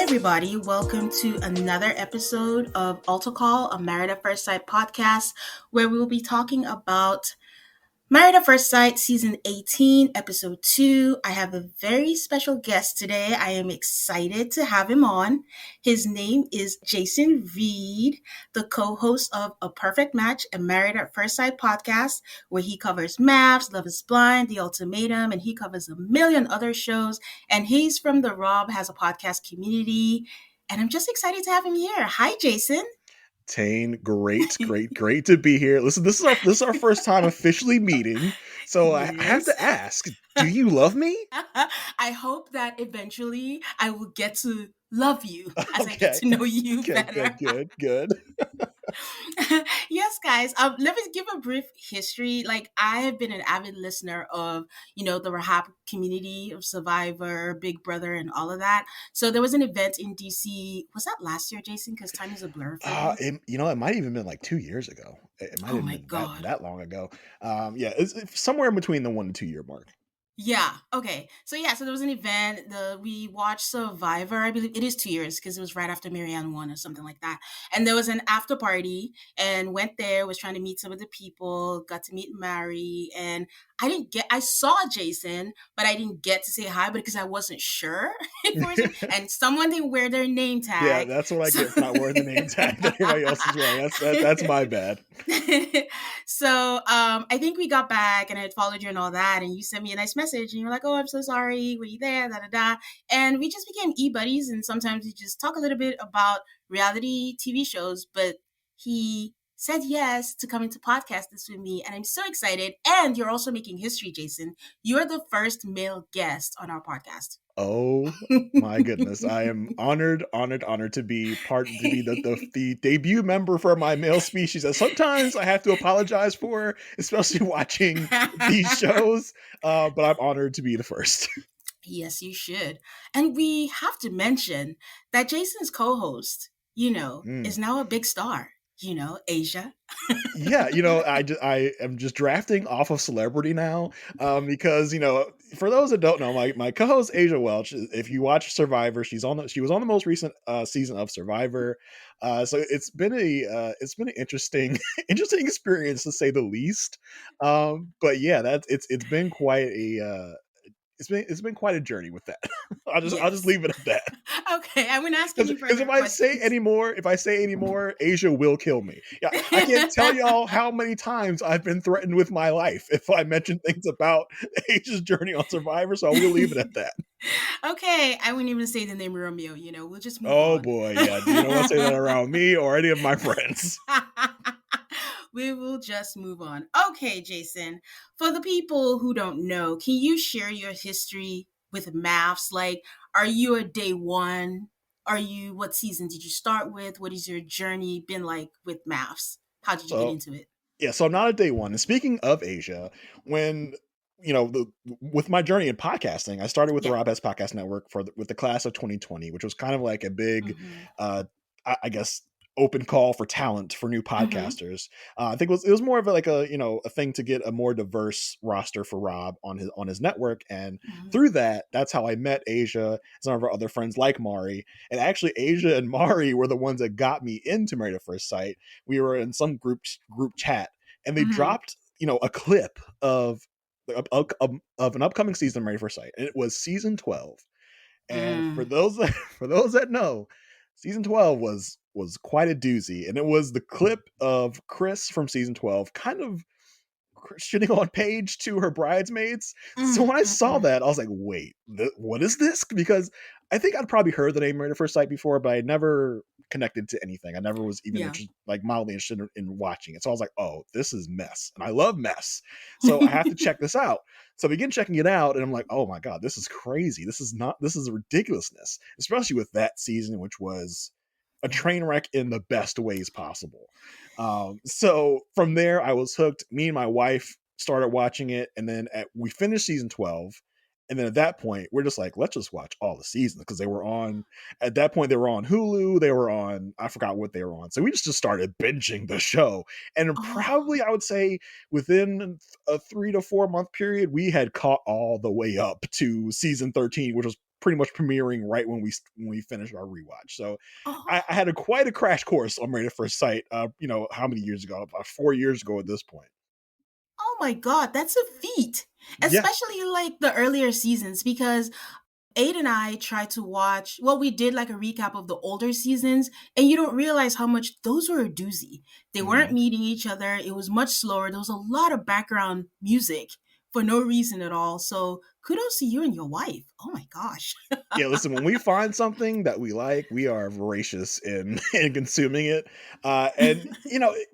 everybody. Welcome to another episode of Altar Call, a Married at First Sight podcast, where we will be talking about Married at First Sight, Season 18, Episode 2. I have a very special guest today. I am excited to have him on. His name is Jason Reed, the co-host of A Perfect Match, a Married at First Sight podcast, where he covers MAFS, Love is Blind, The Ultimatum, and he covers a million other shows. And he's from the Rob Has a Podcast community. And I'm just excited to have him here. Hi, Jason. Tane, great to be here. Listen, this is our first time officially meeting, so I have to ask: do you love me? I hope that eventually I will get to love you as I get to know you better. Good. Yes, guys. Let me give a brief history. Like, I have been an avid listener of, the Rahab community of Survivor, Big Brother, and all of that. So there was an event in DC. Was that last year, Jason? Because time is a blur for me. It might have even been like 2 years ago. It might Oh have my been God. that long ago. It's somewhere in between the 1 to 2 year mark. Yeah. Okay. So there was an event. We watched Survivor. I believe it is 2 years because it was right after Marianne won or something like that. And there was an after party and went there, was trying to meet some of the people, got to meet Mary. And I saw Jason, but I didn't get to say hi, but because I wasn't sure. And someone didn't wear their name tag. Yeah, that's what I get for not wearing the name tag that everybody else is wearing. That's my bad. So I think we got back and I had followed you and all that, and you sent me a nice message and you're like, "Oh, I'm so sorry, were you there?" And we just became e-buddies, and sometimes we just talk a little bit about reality TV shows. But he said yes to coming to podcast this with me, and I'm so excited. And you're also making history, Jason. You're the first male guest on our podcast. Oh my goodness. I am honored to be the debut member for my male species that sometimes I have to apologize for, especially watching these shows. But I'm honored to be the first. Yes, you should. And we have to mention that Jason's co-host, is now a big star, Asia. Yeah, I am just drafting off of celebrity now, because for those that don't know, my co-host Asia Welch, if you watch Survivor, she was on the most recent season of Survivor, so it's been an interesting interesting experience to say the least, but yeah, it's been quite a it's been quite a journey with that. I'll just leave it at that. Okay, I'm gonna ask you further Because if I say any more, Asia will kill me. Yeah, I can't tell y'all how many times I've been threatened with my life if I mention things about Asia's journey on Survivor. So we'll leave it at that. Okay, I wouldn't even say the name Romeo. We'll just move on. Oh boy, yeah. You don't want to say that around me or any of my friends. We will just move on. Okay, Jason, for the people who don't know, can you share your history with MAFS? Like, are you a day one? What season did you start with? What has your journey been like with MAFS? How did you get into it? Yeah, so I'm not a day one. And speaking of Asia, when with my journey in podcasting, I started with the Rob Has Podcast Network with the class of 2020, which was kind of like a big, I guess, open call for talent for new podcasters. I think it was more of a thing to get a more diverse roster for Rob on his network, and through that's how I met Asia, some of our other friends like Mari, and actually Asia and Mari were the ones that got me into Married at First Sight. We were in some group chat, and they dropped a clip of an upcoming season of Married at First Sight, and it was season 12. And for those that know, season 12 was quite a doozy, and it was the clip of Chris from season 12 kind of shitting on Paige to her bridesmaids. So when I saw that, I was like, wait, what is this? Because I think I'd probably heard the name Married at First Sight before, but I never connected to anything. I never was even mildly interested in watching it. So I was like, oh, this is mess. And I love mess. So I have to check this out. So I begin checking it out, and I'm like, oh my God, this is crazy. This is ridiculousness, especially with that season, which was a train wreck in the best ways possible. So from there, I was hooked. Me and my wife started watching it, and then we finished season 12. And then at that point, we're just like, let's just watch all the seasons, because at that point, they were on Hulu. They were on, I forgot what they were on. So we just started binging the show. And probably, I would say, within a 3 to 4 month period, we had caught all the way up to season 13, which was pretty much premiering right when we finished our rewatch. So I Oh, had quite a crash course on Married at First Sight. How many years ago? About 4 years ago at this point. oh my God, that's a feat. Yeah. Especially like the earlier seasons, because Aid and I tried to watch, well, we did like a recap of the older seasons, and you don't realize how much those were a doozy. They weren't Mhm. meeting each other. It was much slower. There was a lot of background music for no reason at all. So kudos to you and your wife. Oh my gosh. Yeah, listen, when we find something that we like, we are voracious in in consuming it. And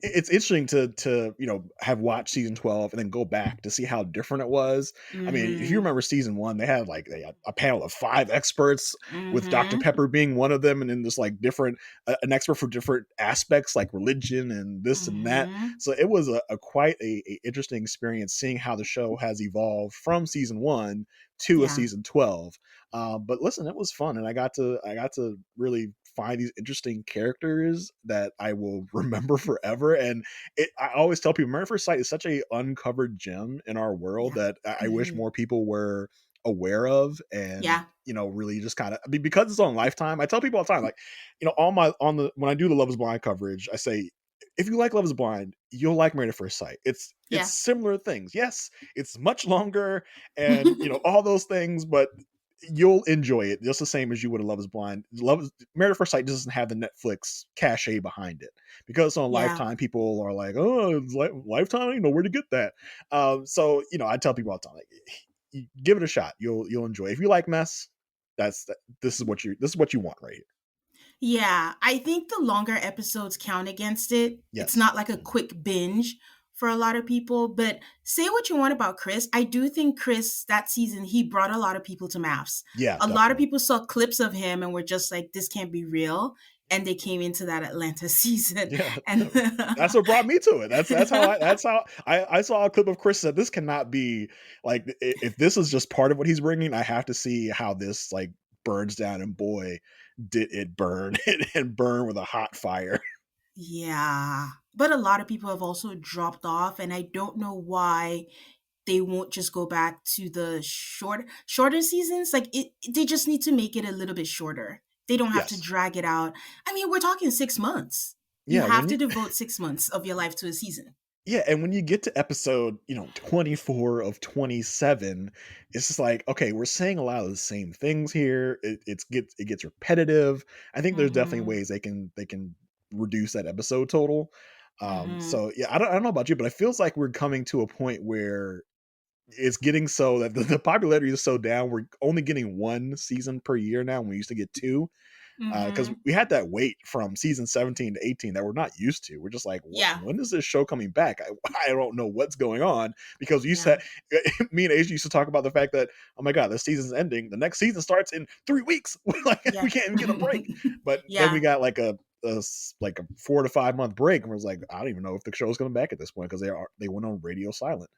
it's interesting to have watched season 12 and then go back to see how different it was. I mean, if you Mm-hmm. remember season one, they had a panel of five experts with Dr. Mm-hmm. Pepper being one of them, and then this like different an expert for different aspects like religion and this and that. Mm-hmm. So it was a quite a interesting experience seeing how the show has evolved from season one to a Yeah. season 12. But listen, it was fun, and I got to really find these interesting characters that I will remember forever. And I always tell people, Murder First Sight is such a uncovered gem in our world Yeah. that I wish Mm-hmm. more people were aware of, and Yeah. really just kind of, I mean, because it's on Lifetime. I tell people all the time, like, on the when I do the Love Is Blind coverage, I say, if you like Love Is Blind, you'll like Married at First Sight. It's Yeah. similar things. Yes, it's much longer, and all those things, but you'll enjoy it just the same as you would have Love Is Blind. Married at First Sight doesn't have the Netflix cachet behind it because it's on Yeah. Lifetime. People are like, "Oh, it's Lifetime, where to get that?" So I tell people all the time, like, give it a shot. You'll enjoy it. If you like mess, this is what you want right here. Yeah, I think the longer episodes count against it. It's Yes, not like a quick binge for a lot of people, but say what you want about Chris. I do think Chris, that season, he brought a lot of people to MAFS. yeah, A lot of definitely. people saw clips of him and were just like, this can't be real. And they came into that Atlanta season. Yeah, And that's what brought me to it. That's how I saw a clip of Chris said this cannot be like if this is just part of what he's bringing, I have to see how this like burns down. And boy, did it burn and burn with a hot fire. yeah, but a lot of people have also dropped off, and I don't know why they won't just go back to the shorter seasons. Like they just need to make it a little bit shorter. They don't have to Yes, drag it out. I mean, we're talking 6 months. You yeah. have to devote 6 months of your life to a season. And when you get to episode, 24 of 27, it's just like, okay, we're saying a lot of the same things here. It gets repetitive. I think there's definitely Mm-hmm. ways they can reduce that episode total. Mm-hmm. So yeah, I don't know about you, but it feels like we're coming to a point where it's getting so that the popularity is so down. We're only getting one season per year now. We used to get two because Mm-hmm. we had that wait from season 17 to 18 that we're not used to. We're just like, what? Yeah. When is this show coming back? I don't know what's going on because you Yeah. said me and Asia used to talk about the fact that, oh my god, the season's ending. The next season starts in 3 weeks. Like we Yeah. can't even get a break. But then we Yeah. got like like a 4 to 5 month break, and was like, I don't even know if the show's coming back at this point because they went on radio silent.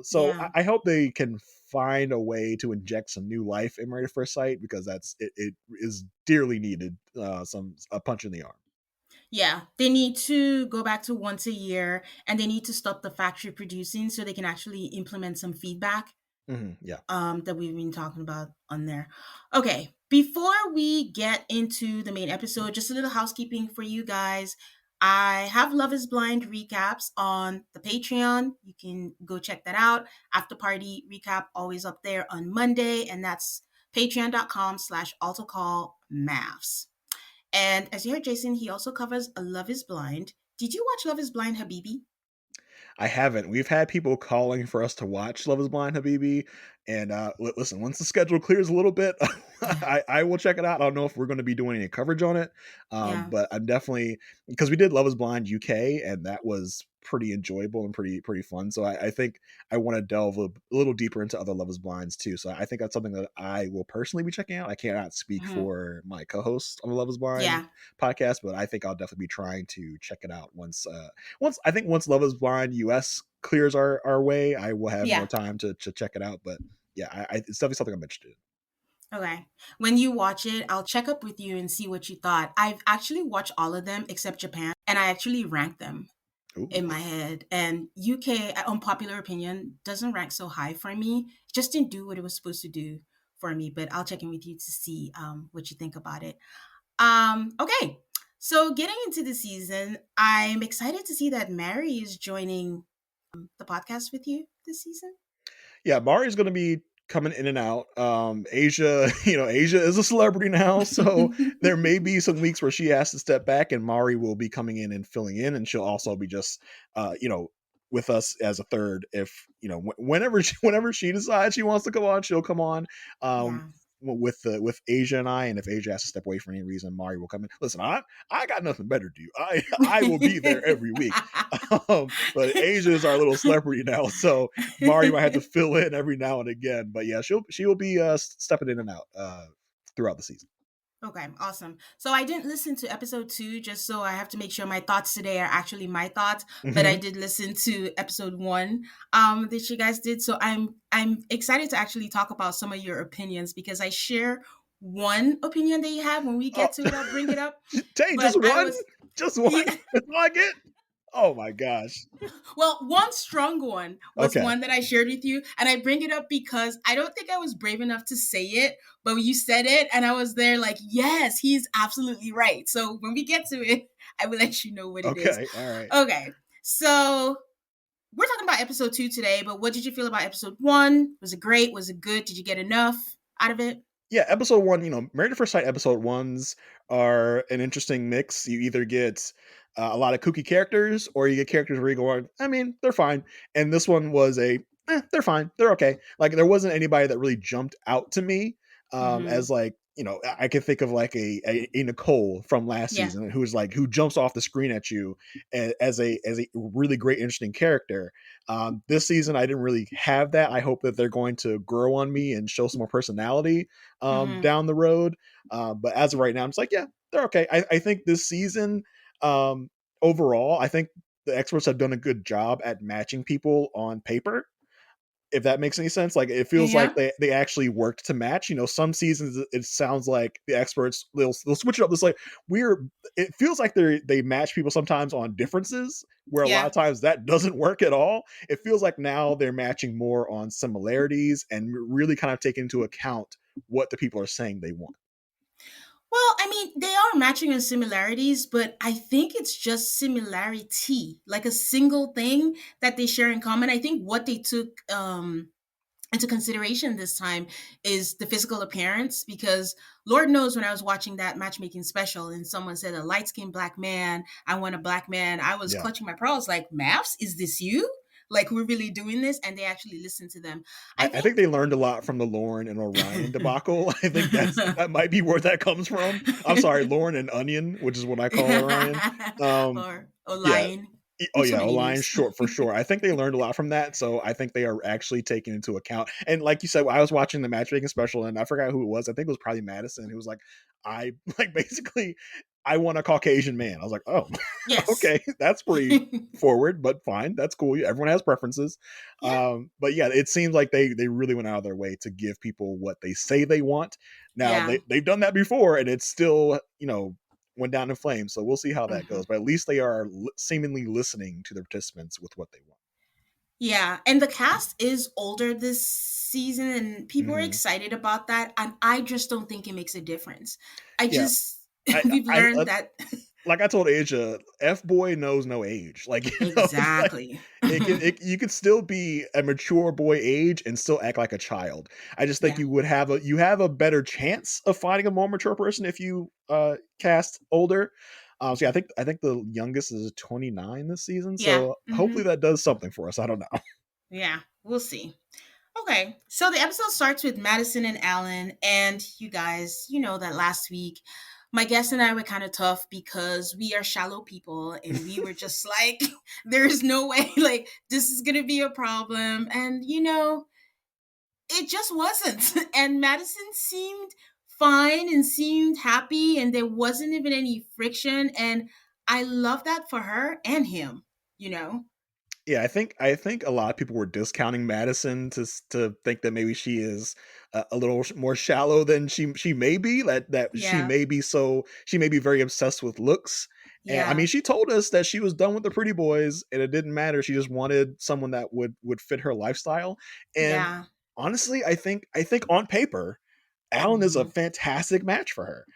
So Yeah. I hope they can find a way to inject some new life in Married at First Sight because it is dearly needed. Some a punch in the arm. Yeah. They need to go back to once a year, and they need to stop the factory producing so they can actually implement some feedback Yeah. that we've been talking about on there. Okay, before we get into the main episode, just a little housekeeping for you guys. I have Love is Blind recaps on the Patreon. You can go check that out. After party recap always up there on Monday, and that's patreon.com/autocallmavs. And as you heard Jason, he also covers Love is Blind. Did you watch Love is Blind, Habibi? I haven't. We've had people calling for us to watch Love Is Blind, Habibi, and listen. Once the schedule clears a little bit, Yeah. I will check it out. I don't know if we're going to be doing any coverage on it, Yeah. but I'm definitely because we did Love Is Blind UK, and that was pretty enjoyable and pretty fun. So I think I want to delve a little deeper into other Love Is Blinds too. So I think that's something that I will personally be checking out. I cannot speak Hmm. for my co-host on the Love Is Blind Yeah. podcast, but I think I'll definitely be trying to check it out once Love Is Blind US clears our way, I will have more Yeah. time to check it out. But yeah, it's definitely something I'm interested Okay. When you watch it, I'll check up with you and see what you thought. I've actually watched all of them except Japan, and I actually ranked them in. in Ooh. my head. And UK, unpopular opinion, doesn't rank so high for me. It just didn't do what it was supposed to do for me, but I'll check in with you to see what you think about it. Okay. So getting into the season, I'm excited to see that Mary is joining the podcast with you this season. Yeah, Mari's going to be coming in and out. Asia, Asia is a celebrity now, so there may be some weeks where she has to step back, and Mari will be coming in and filling in, and she'll also be just, with us as a third. If whenever she decides she wants to come on, she'll come on. Um, Yeah. with Asia and I, and if Asia has to step away for any reason, Mari will come in. Listen, I got nothing better to do. I will be there every week. But Asia is our little celebrity now, so Mari might have to fill in every now and again. But yeah, she will be stepping in and out throughout the season. Okay, awesome. So I didn't listen to episode 2 just so I have to make sure my thoughts today are actually my thoughts, but I Hmm. did listen to episode 1 that you guys did. So I'm excited to actually talk about some of your opinions because I share one opinion that you have. When we Oh, get to it, I'll bring it up. dang, But just I one, was just one. yeah, That's all I get. Oh my gosh. well, one strong one was Okay. one that I shared with you. And I bring it up because I don't think I was brave enough to say it, but you said it. And I was there like, yes, he's absolutely right. So when we get to it, I will let you know what it is. Okay. All right. Okay. So we're talking about episode 2 today, but what did you feel about episode 1? Was it great? Was it good? Did you get enough out of it? Yeah, episode one, Married at First Sight episode ones are an interesting mix. You either get a lot of kooky characters, or you get characters where you go, I mean, they're fine. And this one was they're fine, they're okay. Like there wasn't anybody that really jumped out to me Mm-hmm. as like, I can think of like a Nicole from last Yeah. season who jumps off the screen at you as a really great, interesting character. This season, I didn't really have that. I hope that they're going to grow on me and show some more personality Mm-hmm. down the road. But as of right now, I'm just like, yeah, they're okay. I think this season, overall, I think the experts have done a good job at matching people on paper. If that makes any sense, like it feels like Yeah. they actually worked to match. Some seasons it sounds like the experts they'll switch it up. It's like we're it feels like they match people sometimes on differences, where a lot Yeah. of times that doesn't work at all. It feels like now they're matching more on similarities and really kind of take into account what the people are saying they want. Well, I mean, they are matching in similarities, but I think it's just similarity, like a single thing that they share in common. I think what they took into consideration this time is the physical appearance because Lord knows when I was watching that matchmaking special and someone said a light skinned black man, I want a black man, I was Yeah. clutching my pearls like, MAFS, is this you? Like, we're really doing this? And they actually listened to them. I I think think. they learned a lot from the Lauren and Orion debacle. I think that might be where that comes from. I'm sorry, Lauren and Onion, which is what I call Orion. Um, or yeah. lion. Oh So yeah, many Lions names. short for sure. I think they learned a lot from that, so I think they are actually taking into account. And like you said, I was watching the matchmaking special, and I forgot who it was. I think it was probably Madison, who was like, "I like basically, I want a Caucasian man." I was like, "Oh, Yes. okay, that's pretty forward, but fine, that's cool. Everyone has preferences." Yeah. But yeah, it seems like they really went out of their way to give people what they say they want. Now Yeah. they've done that before, and it's still went down in flames. So we'll see how that Hmm. goes. But at least they are seemingly listening to the participants with what they want. Yeah. And the cast is older this season, and people are Hmm. excited about that. And I just don't think it makes a difference. I Yeah, just, I, we've I, learned that. like I told Asia, F boy knows no age. Like it's like Exactly. you could still be a mature boy age and still act like a child. I just think Yeah. you have a better chance of finding a more mature person if you cast older. So yeah, I think the youngest is 29 this season. Yeah. So Hmm. hopefully that does something for us. I don't know. Yeah. We'll see. Okay, so the episode starts with Madison and Alan, and you guys, you know that last week, my guest and I were kind of tough because we are shallow people, and we were just like, there is no way, like, this is gonna be a problem, and it just wasn't. And Madison seemed fine and seemed happy, and there wasn't even any friction, and I love that for her and him, you know? Yeah, I think a lot of people were discounting Madison to think that maybe she is a little more shallow than she may be. That Yeah, she may be very obsessed with looks. And I yeah, mean, she told us that she was done with the pretty boys, and it didn't matter. She just wanted someone that would fit her lifestyle. And yeah. honestly, I think on paper. Alan is a Mhm. fantastic match for her.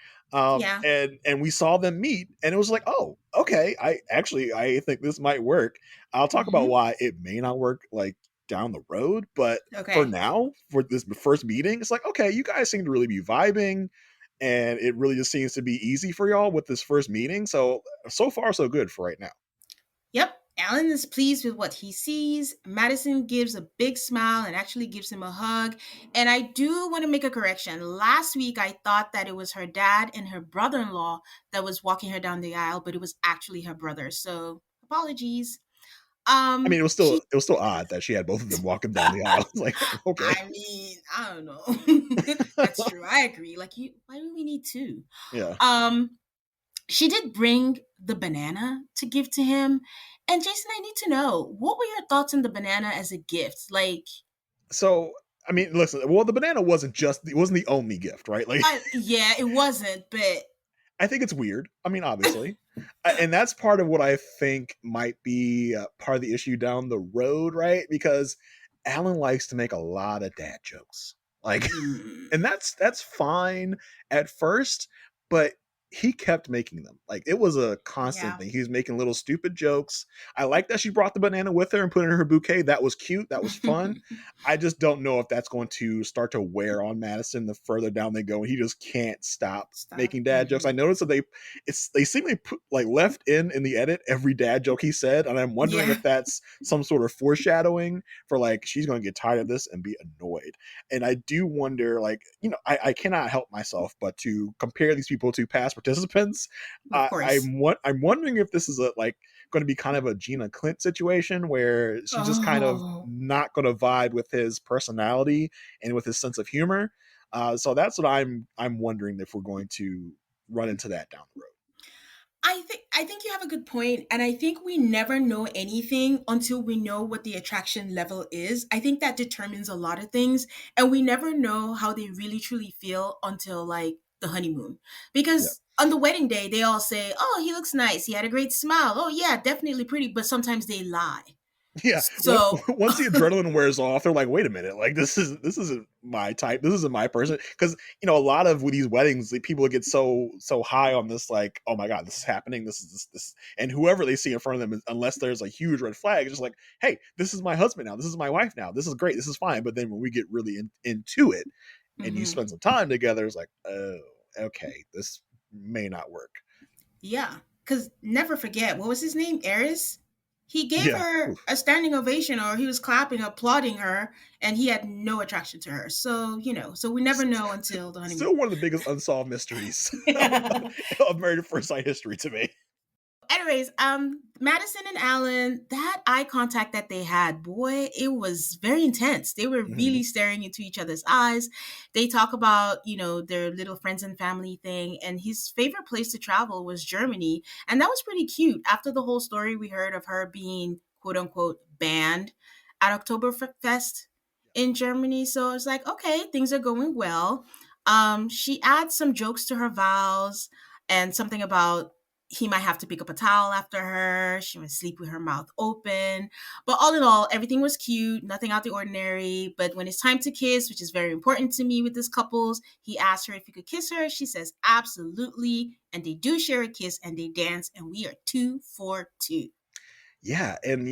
Yeah. And we saw them meet, and it was like, oh, okay. I think this might work. I'll talk about Mhm. why it may not work like down the road, but for Okay. now, for this first meeting, it's like, okay, you guys seem to really be vibing, and it really just seems to be easy for y'all with this first meeting. So far, so good for right now. Yep. Alan is pleased with what he sees. Madison gives a big smile and actually gives him a hug. And I do want to make a correction. Last week, I thought that it was her dad and her brother in law that was walking her down the aisle, but it was actually her brother. So apologies. I mean, She, it was still odd that she had both of them walking down the aisle. It's like, okay, I mean, I don't know. That's true. I agree. Like, why do we need two? yeah. Um, she did bring the banana to give to him. And Jason, I need to know, what were your thoughts on the banana as a gift? Like, So I mean, listen. Well, the banana it wasn't the only gift, right? Like, yeah, it wasn't, but I think it's weird. I mean, obviously, and that's part of what I think might be part of the issue down the road, right? Because Alan likes to make a lot of dad jokes, like, mm, and that's fine at first, but he kept making them. Like, it was a constant yeah. thing. He was making little stupid jokes. I like that she brought the banana with her and put it in her bouquet. That was cute. That was fun. I just don't know if that's going to start to wear on Madison the further down they go, and he just can't stop Stop. making dad jokes. I Hmm. noticed that they seemingly put like left in the edit every dad joke he said, and I'm wondering Yeah, if that's some sort of foreshadowing for like she's going to get tired of this and be annoyed. And I do wonder, like, I cannot help myself but to compare these people to past participants. of course. I'm wondering if this is a like going to be kind of a Gina Clint situation where she's just kind of Oh, not going to vibe with his personality and with his sense of humor. So that's what I'm wondering if we're going to run into that down the road. I think you have a good point, and I think we never know anything until we know what the attraction level is. I think that determines a lot of things, and we never know how they really truly feel until like the honeymoon. Yeah. Because on the wedding day, they all say, "Oh, he looks nice. He had a great smile. Oh, yeah, definitely pretty." But sometimes they lie. Yeah, So, once the adrenaline wears off, they're like, "Wait a minute! Like this isn't my type. This isn't my person." Because a lot of with these weddings, the people get so high on this, like, "Oh my god, this is happening. This is this," and whoever they see in front of them, unless there's a huge red flag, it's just like, "Hey, this is my husband now. This is my wife now. This is great. This is fine." But then when we get really into it, and you mhm. spend some time together, it's like, "Oh, okay, this may not work." Yeah, because never forget, what was his name? Eris? He gave Yeah. her Oof. a standing ovation, or he was clapping, applauding her, and he had no attraction to her. So, so we never know until the honeymoon. Still one of the biggest unsolved mysteries of Married at First Sight history to me. Anyways, Madison and Alan, that eye contact that they had, boy, it was very intense. They were Mhm. really staring into each other's eyes. They talk about, their little friends and family thing, and his favorite place to travel was Germany. And that was pretty cute. After the whole story we heard of her being quote unquote banned at Oktoberfest in Germany. So it's like, okay, things are going well. She adds some jokes to her vows and something about he might have to pick up a towel after her. She would sleep with her mouth open. But all in all, everything was cute, nothing out the ordinary. But when it's time to kiss, which is very important to me with this couples, he asked her if he could kiss her. She says absolutely. And they do share a kiss and they dance. And we are 2 for 2. Yeah, and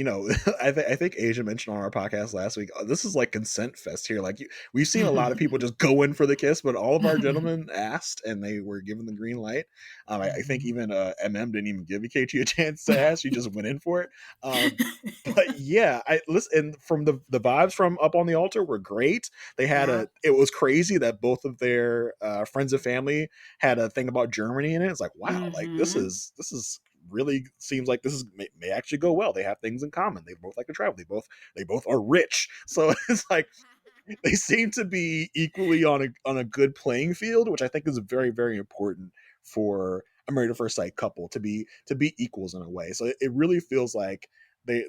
I think Asia mentioned on our podcast last week. This is like consent fest here. Like we've seen a lot of people just go in for the kiss, but all of our gentlemen asked, and they were given the green light. I think even didn't even give KT a chance to ask; she just went in for it. But yeah, I listen. And from the vibes from up on the altar were great. They had Yeah. it was crazy that both of their friends and family had a thing about Germany in it. It's like, wow, like Mm-hmm. this is really seems like this may actually go well. They have things in common. They both like to travel. They both are rich. So it's like they seem to be equally on a good playing field, which I think is very very important for a married at first sight couple to be equals in a way. So it really feels like they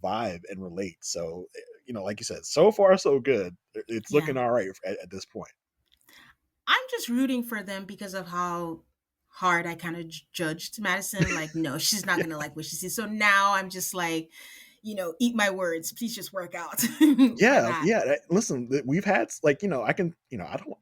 vibe and relate. So like you said, so far so good. It's Yeah. looking all right at this point. I'm just rooting for them because of how hard I kind of judged Madison. Like, no, she's not Yeah, going to like what she sees. So now I'm just like, eat my words. Please just work out for yeah, that. yeah. Listen, we've had like I can I don't.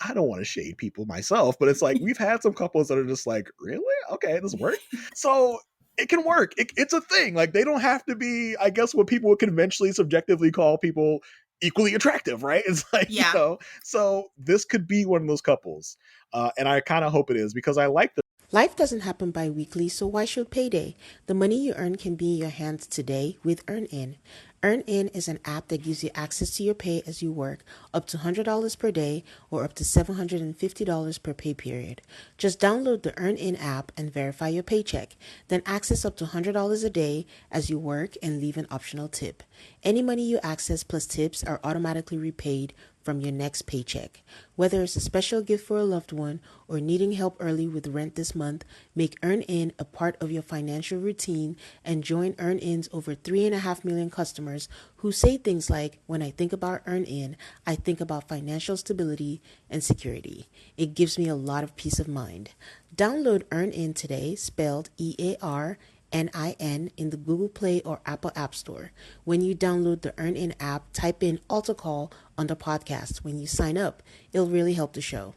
I don't want to shade people myself, but it's like we've had some couples that are just like, really? Okay, this work. So it can work. It's a thing. Like they don't have to be, I guess, what people would conventionally subjectively call people equally attractive, right? It's like, Yeah. so this could be one of those couples. And I kind of hope it is because I like the Life doesn't happen bi-weekly, so why should payday? The money you earn can be in your hands today with EarnIn. EarnIn is an app that gives you access to your pay as you work, up to $100 per day or up to $750 per pay period. Just download the EarnIn app and verify your paycheck. Then access up to $100 a day as you work and leave an optional tip. Any money you access plus tips are automatically repaid from your next paycheck. Whether it's a special gift for a loved one or needing help early with rent this month, make EarnIn a part of your financial routine and join EarnIn's over 3.5 million customers who say things like, when I think about EarnIn, I think about financial stability and security. It gives me a lot of peace of mind. Download EarnIn today, spelled EARNIN in the Google Play or Apple App Store. When you download the EarnIn app, type in AltaCall under podcast. When you sign up, it'll really help the show.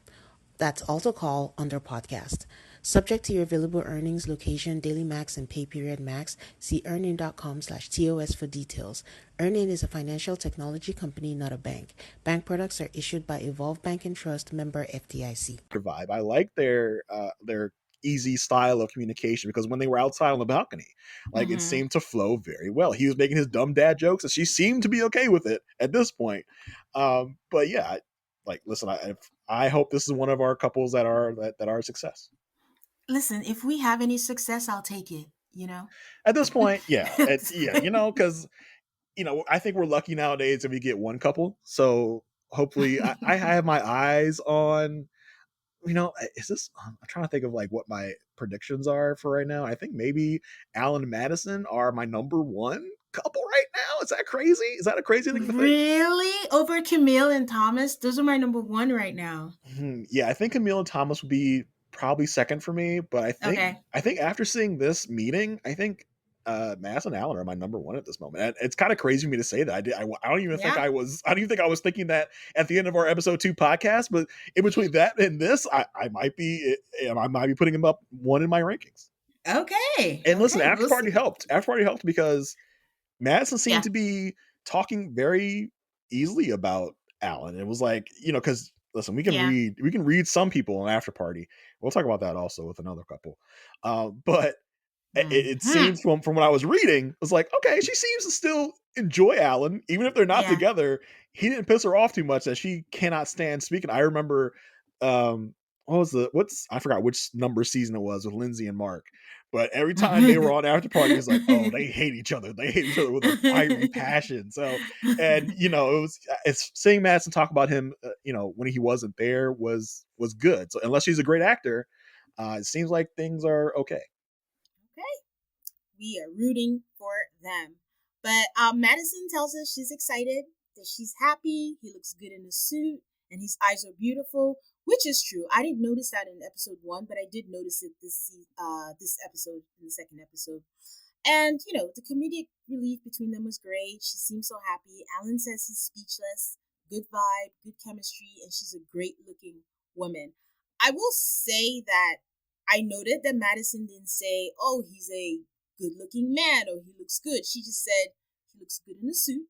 That's AltaCall under podcast. Subject to your available earnings, location, daily max, and pay period max. See earnin.com/TOS for details. EarnIn is a financial technology company, not a bank. Bank products are issued by Evolve Bank and Trust, member FDIC. vibe. I like their easy style of communication because when they were outside on the balcony, like it Mm-hmm. seemed to flow very well. He was making his dumb dad jokes, and she seemed to be okay with it at this point. But yeah, like listen, I hope this is one of our couples that are a success. Listen, if we have any success, I'll take it, you know? At this point, yeah, yeah, because I think we're lucky nowadays if we get one couple. So hopefully, I have my eyes on is this? I'm trying to think of like what my predictions are for right now. I think maybe Alan and Madison are my number one couple right now. Is that crazy? Is that a crazy thing to think? Really? Over Camille and Thomas? Those are my number one right now. Yeah, I think Camille and Thomas would be probably second for me, but Okay. I think after seeing this meeting, I think Madison and Allen are my number one at this moment. And it's kind of crazy for me to say that. I don't even think Yeah. I don't even think I was thinking that at the end of our episode 2 podcast. But in between that and this, I might be putting him up one in my rankings. Okay. And listen, Okay. We'll see. After party helped because Madison seemed Yeah. to be talking very easily about Alan. It was like, because listen, Yeah. we can read some people in after party. We'll talk about that also with another couple. But it Mm-hmm. seems from what I was reading, it was like, okay, she seems to still enjoy Alan, even if they're not Yeah. together. He didn't piss her off too much that she cannot stand speaking. I remember, um, I forgot which number season it was with Lindsay and Mark, but every time they were on after party, it's like, oh, they hate each other. They hate each other with a fiery passion. So, and it's seeing Madison talk about him, when he wasn't there was good. So unless she's a great actor, it seems like things are okay. Okay. We are rooting for them. But Madison tells us she's excited, that she's happy. He looks good in a suit, and his eyes are beautiful, which is true. I didn't notice that in episode 1, but I did notice it this episode, in the second episode. And the comedic relief between them was great. She seems so happy. Alan says he's speechless. Good vibe, good chemistry, and she's a great looking woman. I will say that I noted that Madison didn't say, "Oh, he's a good looking man," or "he looks good." She just said he looks good in a suit.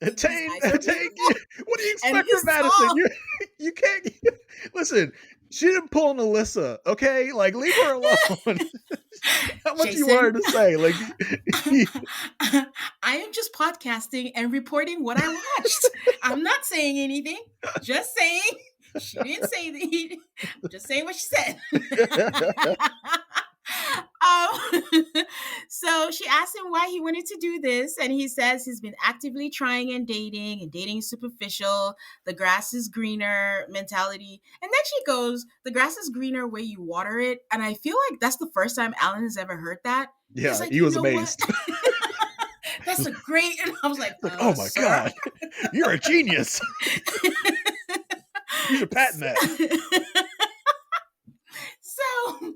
His Tame, eyes are Tank, beautiful, what do you and expect from he's Madison? tall. You can't listen. She didn't pull an Alyssa, okay? Like, leave her alone. How much you want her Jason, to say? Like, I am just podcasting and reporting what I watched. I'm not saying anything. Just saying. She didn't say that. I'm just saying what she said. So she asked him why he wanted to do this, and he says he's been actively trying and dating is superficial. The grass is greener mentality. And then she goes, the grass is greener where you water it. And I feel like that's the first time Alan has ever heard that. He's yeah, like, he you was know what? amazed. That's a great. And I was like, Like, oh my sir. god, you're a genius. You should patent that. So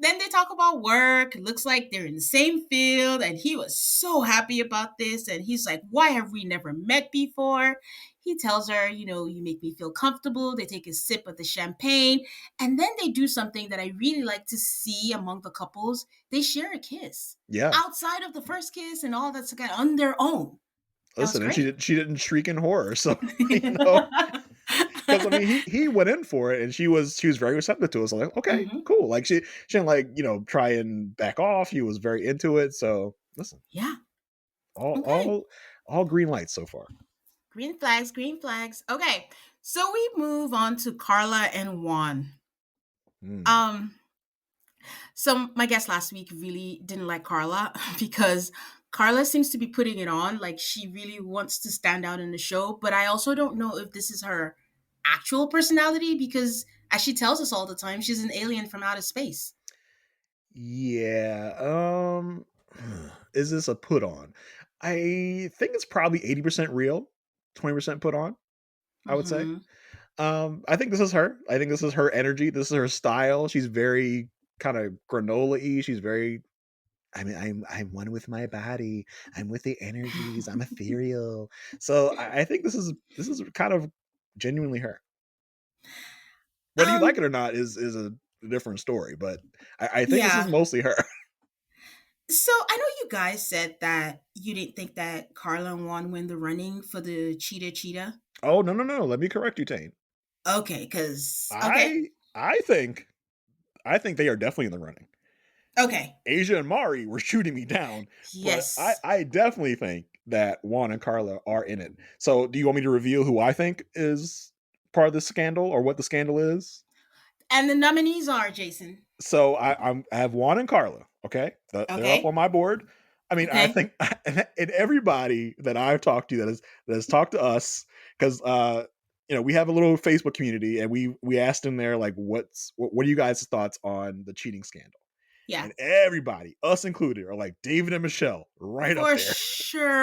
Then they talk about work. It looks like they're in the same field, and he was so happy about this. And he's like, "Why have we never met before?" He tells her, "You make me feel comfortable." They take a sip of the champagne, and then they do something that I really like to see among the couples. They share a kiss Yeah. outside of the first kiss and all that's kind of on their own. That was Listen, and great. she didn't shriek in horror. So, you know, because I mean, he went in for it, and she was very receptive to it. So like, okay, Hmm. cool. Like she didn't like try and back off. She was very into it. So listen, Yeah. all Okay. green lights so far. Green flags, green flags. Okay. So we move on to Carla and Juan. Mm. Um, so my guest last week really didn't like Carla because Carla seems to be putting it on, like she really wants to stand out in the show. But I also don't know if this is her actual personality because, as she tells us all the time, she's an alien from outer space. Yeah. Is this a put on? I think it's probably 80% real, 20% put on. I would say. Hmm. I think this is her. I think this is her energy. This is her style. She's very kind of granola-y. She's very. I mean, I'm one with my body. I'm with the energies. I'm ethereal. So I think this is kind of genuinely her. Whether you like um, it or not is a different story. But I think this is yeah. mostly her. So I know you guys said that you didn't think that Carla and Juan win the running for the Cheetah Cheetah. Oh no no no! Let me correct you, Tane. Okay, because okay, I think they are definitely in the running. okay, Asia and Mari were shooting me down, but I, yes. I definitely think that Juan and Carla are in it. So, do you want me to reveal who I think is part of the scandal or what the scandal is? And the nominees are Jason. So, I have Juan and Carla. Okay, they're up on Okay, my board. I mean, I okay, think and everybody that I've talked to that has talked to us because we have a little Facebook community and we asked in there like what are you guys' thoughts on the cheating scandal? yeah, And everybody, us included, are like David and Michelle right up for there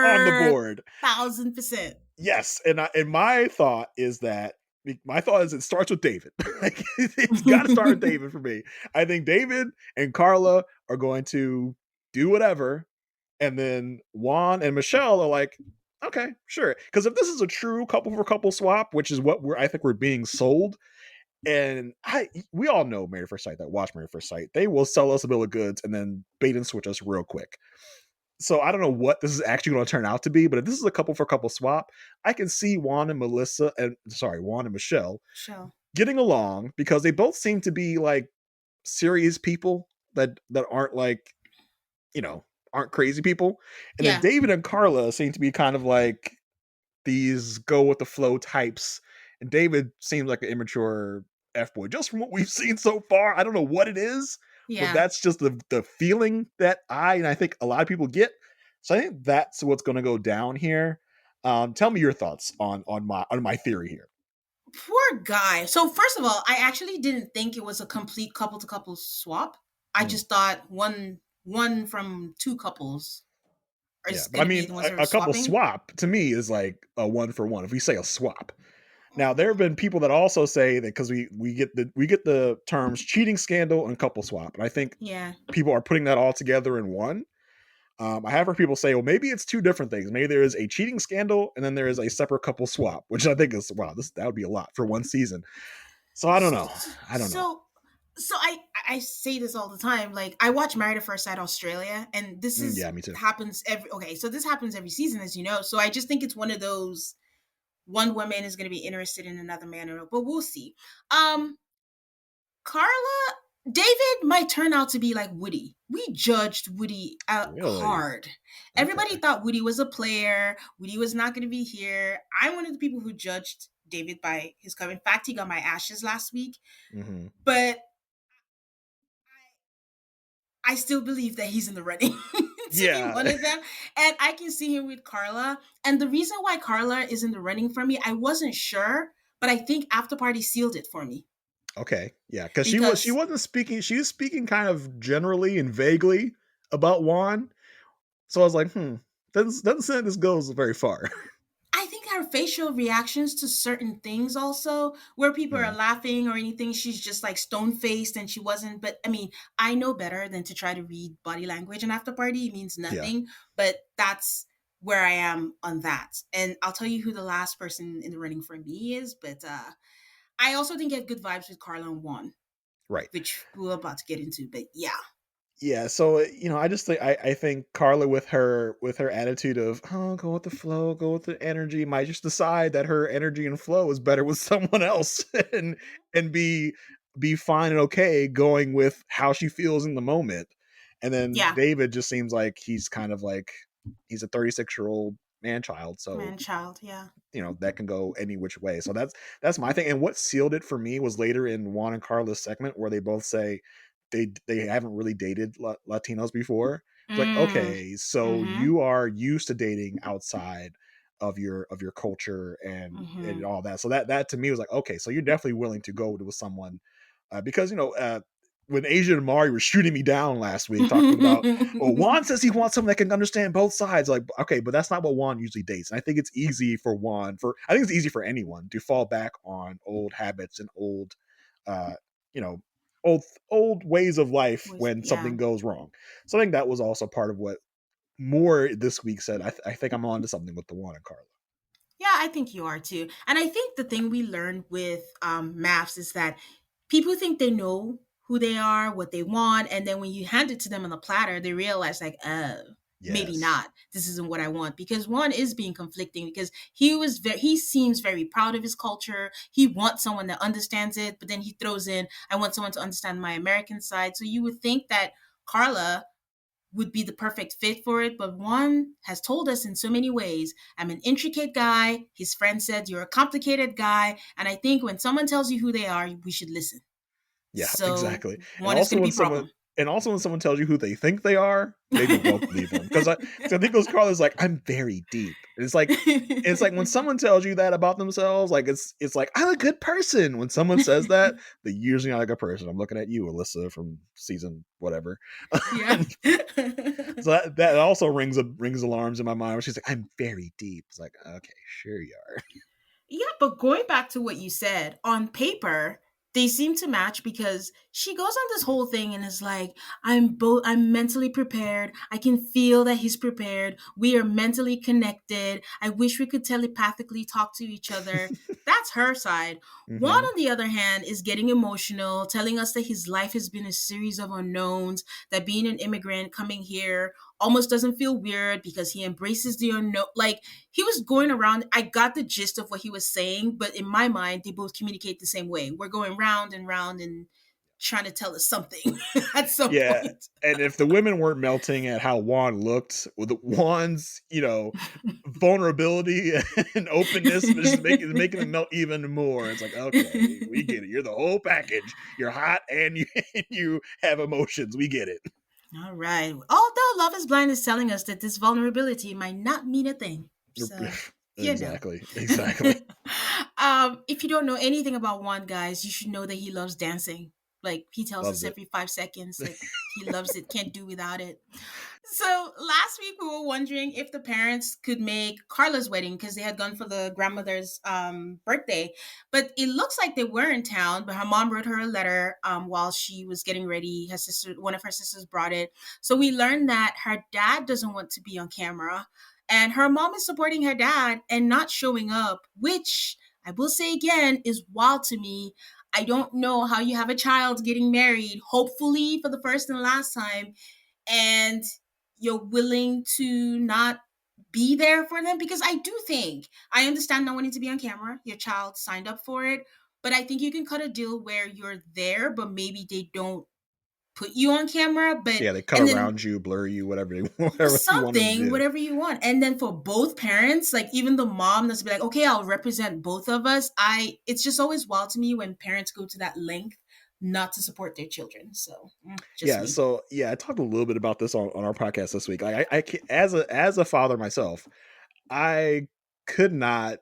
on the sure, board. 1000%. Yes, and my thought is it starts with David. Like it's got to start with David for me. I think David and Carla are going to do whatever, and then Juan and Michelle are like, okay, sure. Because if this is a true couple for couple swap, which is what I think we're being sold, and we all know Married at First Sight that watch Married at First Sight. They will sell us a bill of goods and then bait and switch us real quick. So I don't know what this is actually going to turn out to be, but if this is a couple for couple swap, I can see Juan and Michelle Sure. getting along because they both seem to be like serious people that aren't like, you know, aren't crazy people. And then Yeah, David and Carla seem to be kind of like these go with the flow types. And David seems like an immature F boy, just from what we've seen so far. I don't know what it is, but yeah. that's just the feeling that I think a lot of people get. So I think that's what's going to go down here. Tell me your thoughts on my theory here. Poor guy. So first of all, I actually didn't think it was a complete couple to couple swap. I Mm, just thought one from two couples yeah, is but I going to be mean, the ones that are a couple swapping. swap to me is like a one for one. If we say a swap, now there have Oh, been people that also say that because we get the terms cheating scandal and couple swap, and I think yeah. people are putting that all together in one. I have heard people say, well, maybe it's two different things. Maybe there is a cheating scandal and then there is a separate couple swap, which I think is wow. That would be a lot for one season. So I don't know. I don't know. So so I say this all the time. Like I watch Married at First Sight Australia, and this is Yeah, me too. happens every okay. So this happens every season, as you know. So I just think it's one of those one woman is going to be interested in another man, but we'll see. Carla, David might turn out to be like Woody. We judged Woody out Really? hard. Everybody Okay. thought Woody was a player. Woody was not going to be here. I'm one of the people who judged David by his cover. In fact, he got my ashes last week. Hmm. But I still believe that he's in the running to be one Yeah. of them. And I can see him with Carla. And the reason why Carla is in the running for me, I wasn't sure, but I think After Party sealed it for me. Okay. Yeah, because she Because wasn't speaking. She was speaking kind of generally and vaguely about Juan. So I was like, doesn't say this goes very far. I think I her facial reactions to certain things also, where people are Mm, laughing or anything, she's just like stone faced and she wasn't. But I mean, I know better than to try to read body language and after party. It means yeah, nothing. But that's where I am on that. And I'll tell you who the last person in the running for me is. But I also didn't get good vibes with Carla and Juan, right. which we're about to get into. But yeah, Yeah, so I just think I think Carla with her attitude of oh go with the flow, go with the energy, might just decide that her energy and flow is better with someone else and and be fine and okay going with how she feels in the moment. And then yeah, David just seems like he's kind of like he's a 36-year-old man child, so man, child, yeah. that can go any which way. So that's my thing. And what sealed it for me was later in Juan and Carla's segment where they both say they haven't really dated Latinos before. It's like, Mm, okay, so mm-hmm, you are used to dating outside of your culture and mm-hmm. all that. So that to me was like, okay, so you're definitely willing to go with someone because when Asia and Mari were shooting me down last week talking about, well, Juan says he wants someone that can understand both sides. Like, okay, but that's not what Juan usually dates. And I think it's easy for I think it's easy for anyone to fall back on old habits and old, uh, you know, old ways of life Was when yeah. something goes wrong. So I think that was also part of what more this week said. I think I'm on to something with the Juan and Carla. Yeah, I think you are too. And I think the thing we learned with MAFS is that people think they know who they are, what they want, and then when you hand it to them on a platter, they realize like, oh, maybe Yes. not. This isn't what I want because one is being conflicting because he seems very proud of his culture. He wants someone that understands it, but then he throws in, I want someone to understand my American side. So you would think that Carla would be the perfect fit for it. But one has told us in so many ways, I'm an intricate guy. His friend said, you're a complicated guy. And I think when someone tells you who they are, we should listen. Yeah, So exactly. And one is also going to when be someone problem. tells you who they think they are, maybe don't believe them. Because I think those Carla's like, I'm very deep. And it's like when someone tells you that about themselves, like it's like I'm a good person. When someone says that, they're usually not a good person. I'm looking at you, Alyssa, from season whatever. Yeah. And so that also rings alarms in my mind. Where she's like, I'm very deep. It's like, okay, sure you are. Yeah, but going back to what you said, on paper, they seem to match because she goes on this whole thing and is like, I'm mentally prepared. I can feel that he's prepared. We are mentally connected. I wish we could telepathically talk to each other. That's her side. Juan, Hmm. on the other hand, is getting emotional, telling us that his life has been a series of unknowns, that being an immigrant coming here almost doesn't feel weird because he embraces the unknown. Like, he was going around. I got the gist of what he was saying, but in my mind, they both communicate the same way. We're going round and trying to tell us something at some Yeah, point. and if the women weren't melting at how Juan looked, with the Juan's, vulnerability and openness was just making them melt even more. It's like, okay, we get it. You're the whole package. You're hot and you and you have emotions. We get it. All right. Although Love is Blind is telling us that this vulnerability might not mean a thing. So, you know. Exactly. Exactly. If you don't know anything about Juan, guys, you should know that he loves dancing. Like, he tells Loves us it. every 5 seconds, like, he loves it, can't do without it. So last week we were wondering if the parents could make Carla's wedding because they had gone for the grandmother's birthday, but it looks like they were in town. But her mom wrote her a letter while she was getting ready. One of her sisters, brought it. So we learned that her dad doesn't want to be on camera, and her mom is supporting her dad and not showing up, which I will say again is wild to me. I don't know how you have a child getting married, hopefully for the first and last time, and you're willing to not be there for them. Because I do think I understand not wanting to be on camera. Your child signed up for it, but I think you can cut a deal where you're there, but maybe they don't put you on camera. But Yeah, they cut and then around you, blur you, whatever whatever you want them to something, do. whatever you want. And then for both parents, like even the mom that's be like, okay, I'll represent both of us. It's just always wild to me when parents go to that length not to support their children. So just Yeah, me. so yeah, I talked a little bit about this on our podcast this week. Like as a father myself, I could not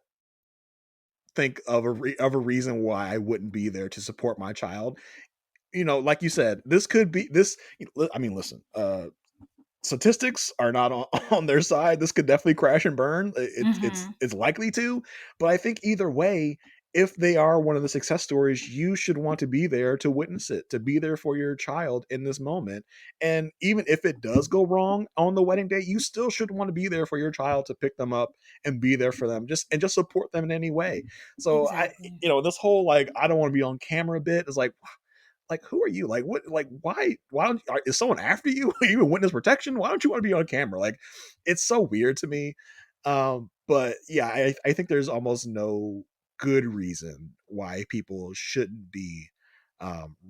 think of of a reason why I wouldn't be there to support my child. Like you said, this could be this. I mean, listen. statistics are not on, on their side. This could definitely crash and burn. Mm-hmm. It's likely to, but I think either way, if they are one of the success stories, you should want to be there to witness it, to be there for your child in this moment. And even if it does go wrong on the wedding day, you still should want to be there for your child to pick them up and be there for them, just support them in any way. So I, Exactly. this whole like I don't want to be on camera bit is like who are you, like what, like why don't is someone after you? Are you in witness protection? Why don't you want to be on camera? Like it's so weird to me. But yeah, I think there's almost no good reason why people shouldn't be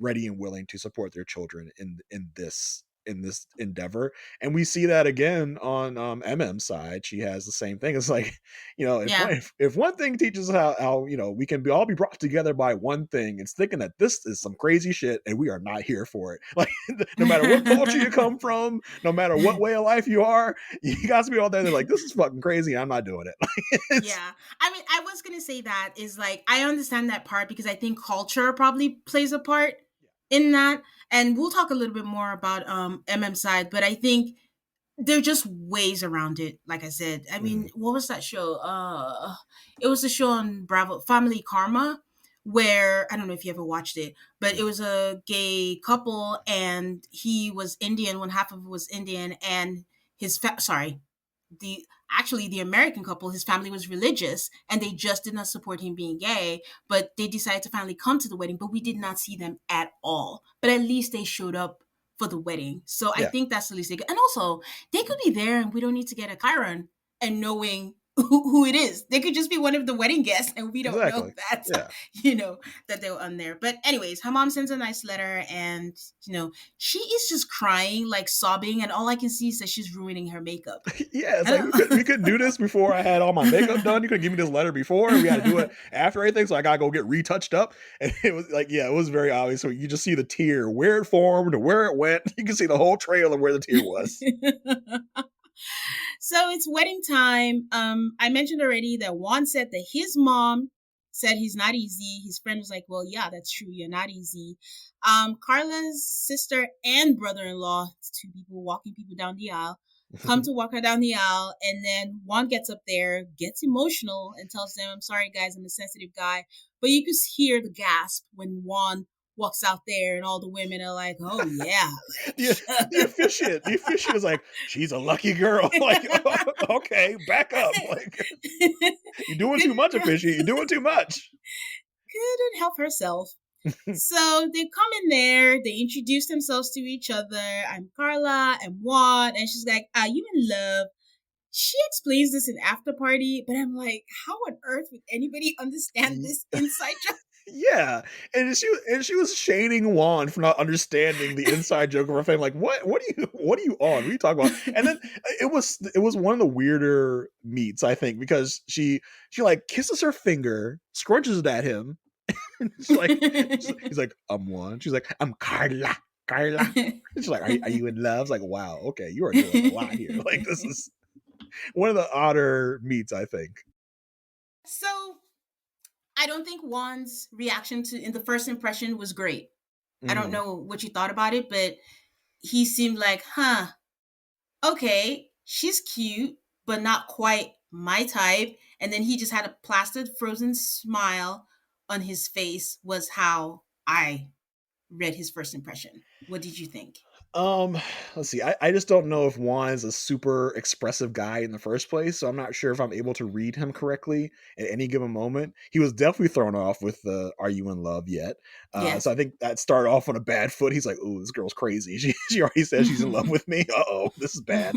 ready and willing to support their children in this endeavor. And we see that again on MM's side. She has the same thing. It's like, Yeah. if one thing teaches how we can all be brought together by one thing, it's thinking that this is some crazy shit and we are not here for it. Like no matter what culture you come from, no matter what way of life you are, you got to be all there. They're like, this is fucking crazy. I'm not doing it. It's Yeah. I mean, I was going to say that is like, I understand that part because I think culture probably plays a part in that. And we'll talk a little bit more about MM side, but I think there are just ways around it. Like I said, I mean, Mhm. what was that show? It was a show on Bravo, Family Karma, where I don't know if you ever watched it, but it was a gay couple, and he was Indian. One half of it was Indian, and sorry, the actually the American couple, his family was religious, and they just did not support him being gay. But they decided to finally come to the wedding, but we did not see them at all. But at least they showed up for the wedding. So I Yeah, think that's the least they could. And also, they could be there and we don't need to get a Chiron and knowing who it is. They could just be one of the wedding guests and we don't know exactly. that, Yeah. that they were on there. But anyways, her mom sends a nice letter and, she is just crying, like sobbing. And all I can see is that she's ruining her makeup. Yeah, it's I like we don't couldn't do this before I had all my makeup done. You could give me this letter before. We had to do it know. after everything, so I gotta go get retouched up. And it was like, yeah, it was very obvious. So you just see the tear, where it formed, where it went. You can see the whole trail of where the tear was. So it's wedding time. I mentioned already that Juan said that his mom said he's not easy. His friend was like, "Well, yeah, that's true. You're not easy." Carla's sister and brother-in-law, it's two people walking people down the aisle, come to walk her down the aisle, and then Juan gets up there, gets emotional, and tells them, "I'm sorry, guys, I'm a sensitive guy." But you can hear the gasp when Juan walks out there, and all the women are like, "Oh yeah, the the officiant was like, she's a lucky girl. Like, okay, back up. Like, you're doing too couldn't much, officiant. You're doing too much. couldn't help herself." So they come in there, they introduce themselves to each other. I'm Carla, I'm Juan, and she's like, "Are you in love?" She explains this in After Party, but I'm like, how on earth would anybody understand this inside joke? Yeah, and she was shading Juan for not understanding the inside joke of her fame. Like, what are you on? What are you talking about? And then it was one of the weirder meets, I think, because she like kisses her finger, scrunches it at him, and he's like, I'm Juan. She's like, I'm Carla. Carla. She's like, are you in love? It's like, wow, okay, you are doing a lot here. Like, this is one of the odder meets, I think. So I don't think Juan's reaction to in the first impression was great. I don't Mhm. know what you thought about it, but he seemed like, huh, okay, she's cute, but not quite my type. And then he just had a plastered, frozen smile on his face, was how I read his first impression. What did you think? Um, let's see. I just don't know if Juan is a super expressive guy in the first place, so I'm not sure if I'm able to read him correctly at any given moment. He was definitely thrown off with the "Are you in love yet?" So Yes. I think that started off on a bad foot. He's like, "Ooh, this girl's crazy. She already says she's in love with me. Oh, this is bad."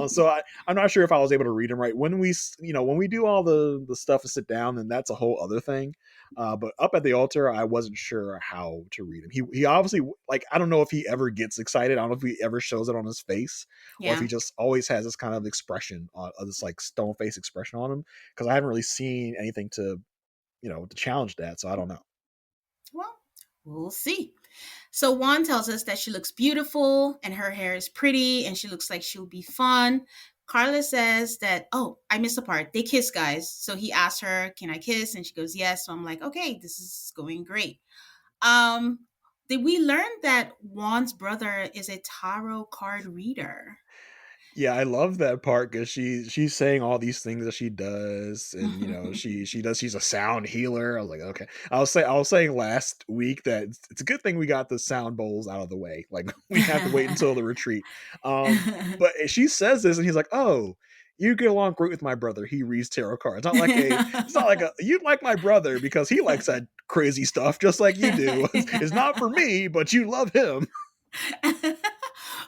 So I'm not sure if I was able to read him right. When when we do all the stuff to sit down, then that's a whole other thing. But up at the altar, I wasn't sure how to read him. He obviously, like, I don't know if he ever gets excited. I don't know if he ever shows it on his face, or if he Yeah. just always has this kind of expression on this like stone face expression on him. Because I haven't really seen anything to to challenge that. So I don't know. Well, we'll see. So Juan tells us that she looks beautiful and her hair is pretty and she looks like she'll be fun. Carla says that, oh, I missed a part. They kiss, guys. So he asks her, "Can I kiss?" And she goes, "Yes." So I'm like, okay, this is going great. Did we learn that Juan's brother is a tarot card reader? Yeah, I love that part because she's saying all these things that she does, and she's a sound healer. I was like, okay. I was saying last week that it's a good thing we got the sound bowls out of the way. Like we didn't have to wait until the retreat. But she says this, and he's like, oh. You get along great with my brother. He reads tarot cards. It's not like a you like my brother because he likes that crazy stuff just like you do. It's not for me, but you love him.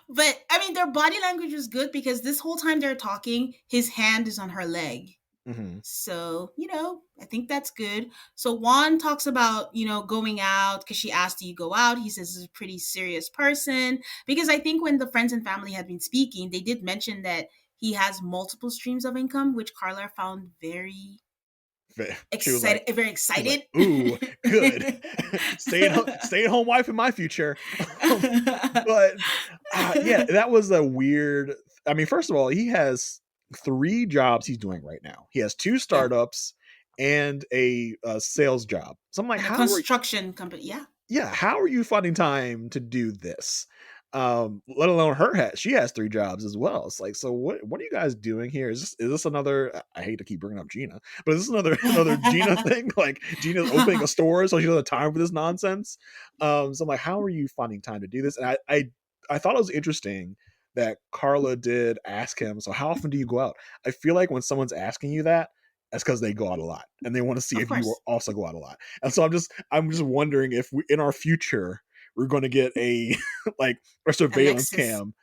But I mean, their body language was good because this whole time they're talking, his hand is on her leg. Hmm. So, I think that's good. So Juan talks about, going out because she asked, do you go out? He says he's a pretty serious person. Because I think when the friends and family had been speaking, they did mention that he has multiple streams of income, which Carla found very She was like, excited, very she's like, excited. ooh, good. Stay at home wife in my future. Um, but yeah, that was a weird. I mean, first of all, he has 3 jobs he's doing right now. He has 2 Yeah. startups and a sales job. So I'm like, And a how are construction company. Yeah. how are you finding time to do this? Let alone she has 3 jobs as well. It's like, so what are you guys doing here? Is this another, I hate to keep bringing up Gina, but is this another Gina thing? Like Gina's opening a store so she doesn't have time for this nonsense. So I'm like, how are you finding time to do this? And I thought it was interesting that Carla did ask him, so how often do you go out? I feel like when someone's asking you that, that's because they go out a lot and they want to see Of if you course. also go out a lot. And so I'm just wondering if in our future we're going to get a like a surveillance Alexis. cam.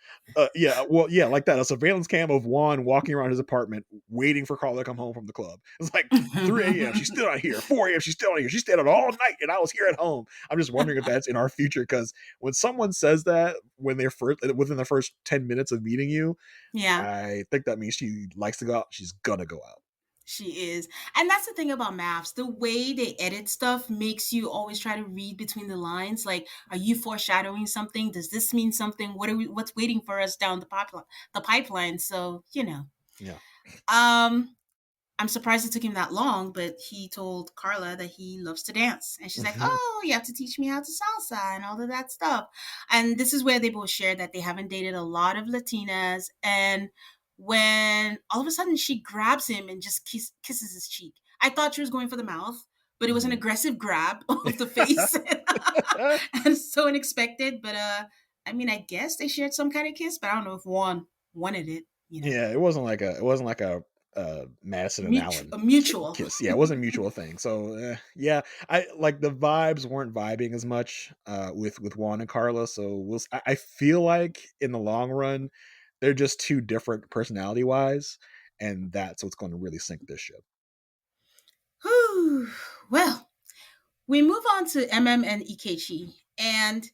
Yeah, well, yeah, like that, a surveillance cam of Juan walking around his apartment waiting for Carla to come home from the club. It's like 3 a.m. She's still not here. 4 a.m. She's still not here. She stayed out all night, and I was here at home. I'm just wondering if that's in our future because when someone says that when they're within the first 10 minutes of meeting you, Yeah. I think that means she likes to go out. She's gonna go out. She is. And that's the thing about MAFS. The way they edit stuff makes you always try to read between the lines. Like, are you foreshadowing something? Does this mean something? What's waiting for us down the pipeline? So, Yeah. Um I'm surprised it took him that long, but he told Carla that he loves to dance. And she's like, oh, you have to teach me how to salsa and all of that stuff. And this is where they both shared that they haven't dated a lot of Latinas. And when all of a sudden she grabs him and just kisses his cheek, I thought she was going for the mouth, but it was an Mhm. aggressive grab of the face. And so unexpected. But I mean, I guess they shared some kind of kiss, but I don't know if one wanted it. Yeah, it wasn't like a Madison and A Allen mutual. kiss. Yeah, it wasn't a mutual thing. So yeah, I like the vibes weren't vibing as much with Juan and Carla. So I feel like in the long run they're just too different personality wise, and that's what's going to really sink this ship. Whew. Well, we move on to MM and Ikechi. And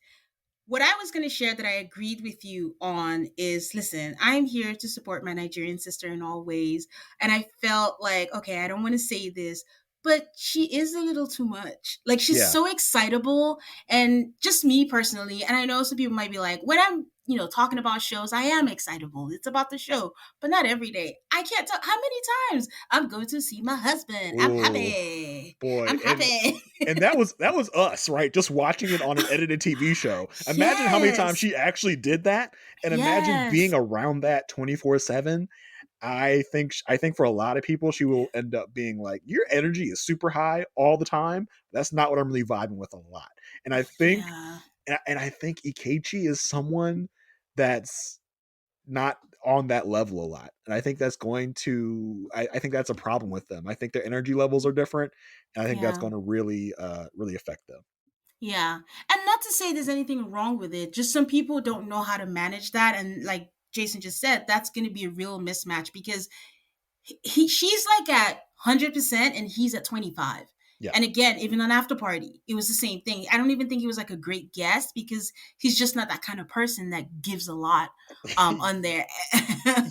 what I was going to share that I agreed with you on is listen, I'm here to support my Nigerian sister in all ways. And I felt like, okay, I don't want to say this, but she is a little too much. Like, she's Yeah. so excitable. And just me personally, and I know some people might be like, when I'm, talking about shows, I am excitable. It's about the show, but not every day. I can't tell how many times I'm going to see my husband. I'm Oh happy. boy, I'm happy. and that was us, right? Just watching it on an edited TV show. Imagine how many times Yes. she actually did that, and imagine being Yes. around that 24/7. I think for a lot of people, she will end up being like, your energy is super high all the time. That's not what I'm really vibing with a lot. And I think, Yeah. and I think Ikechi is someone that's not on that level a lot. And I think that's going to I think that's a problem with them. I think their energy levels are different. And I think that's Yeah. going to really really affect them. Yeah. And not to say there's anything wrong with it. Just some people don't know how to manage that. And like Jason just said, that's going to be a real mismatch because she's like at 100% and he's at 25. Yeah. And again, even on After Party, it was the same thing. I don't even think he was like a great guest because he's just not that kind of person that gives a lot on there.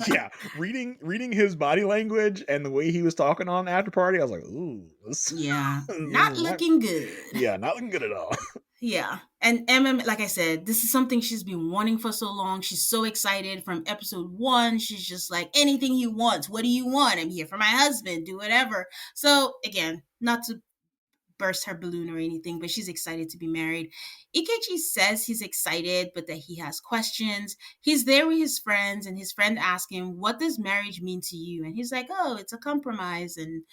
Yeah, reading his body language and the way he was talking on After Party, I was like, ooh, this, Yeah. this Not is not, looking good. yeah, not looking good at all. Yeah. And Emma, like I said, this is something she's been wanting for so long. She's so excited from episode 1. She's just like, anything he wants. What do you want? I'm here for my husband. Do whatever. So, again, not to burst her balloon or anything, but she's excited to be married. Ikechi says he's excited, but that he has questions. He's there with his friends, and his friend asks him, "What does marriage mean to you?" And he's like, "Oh, it's a compromise, and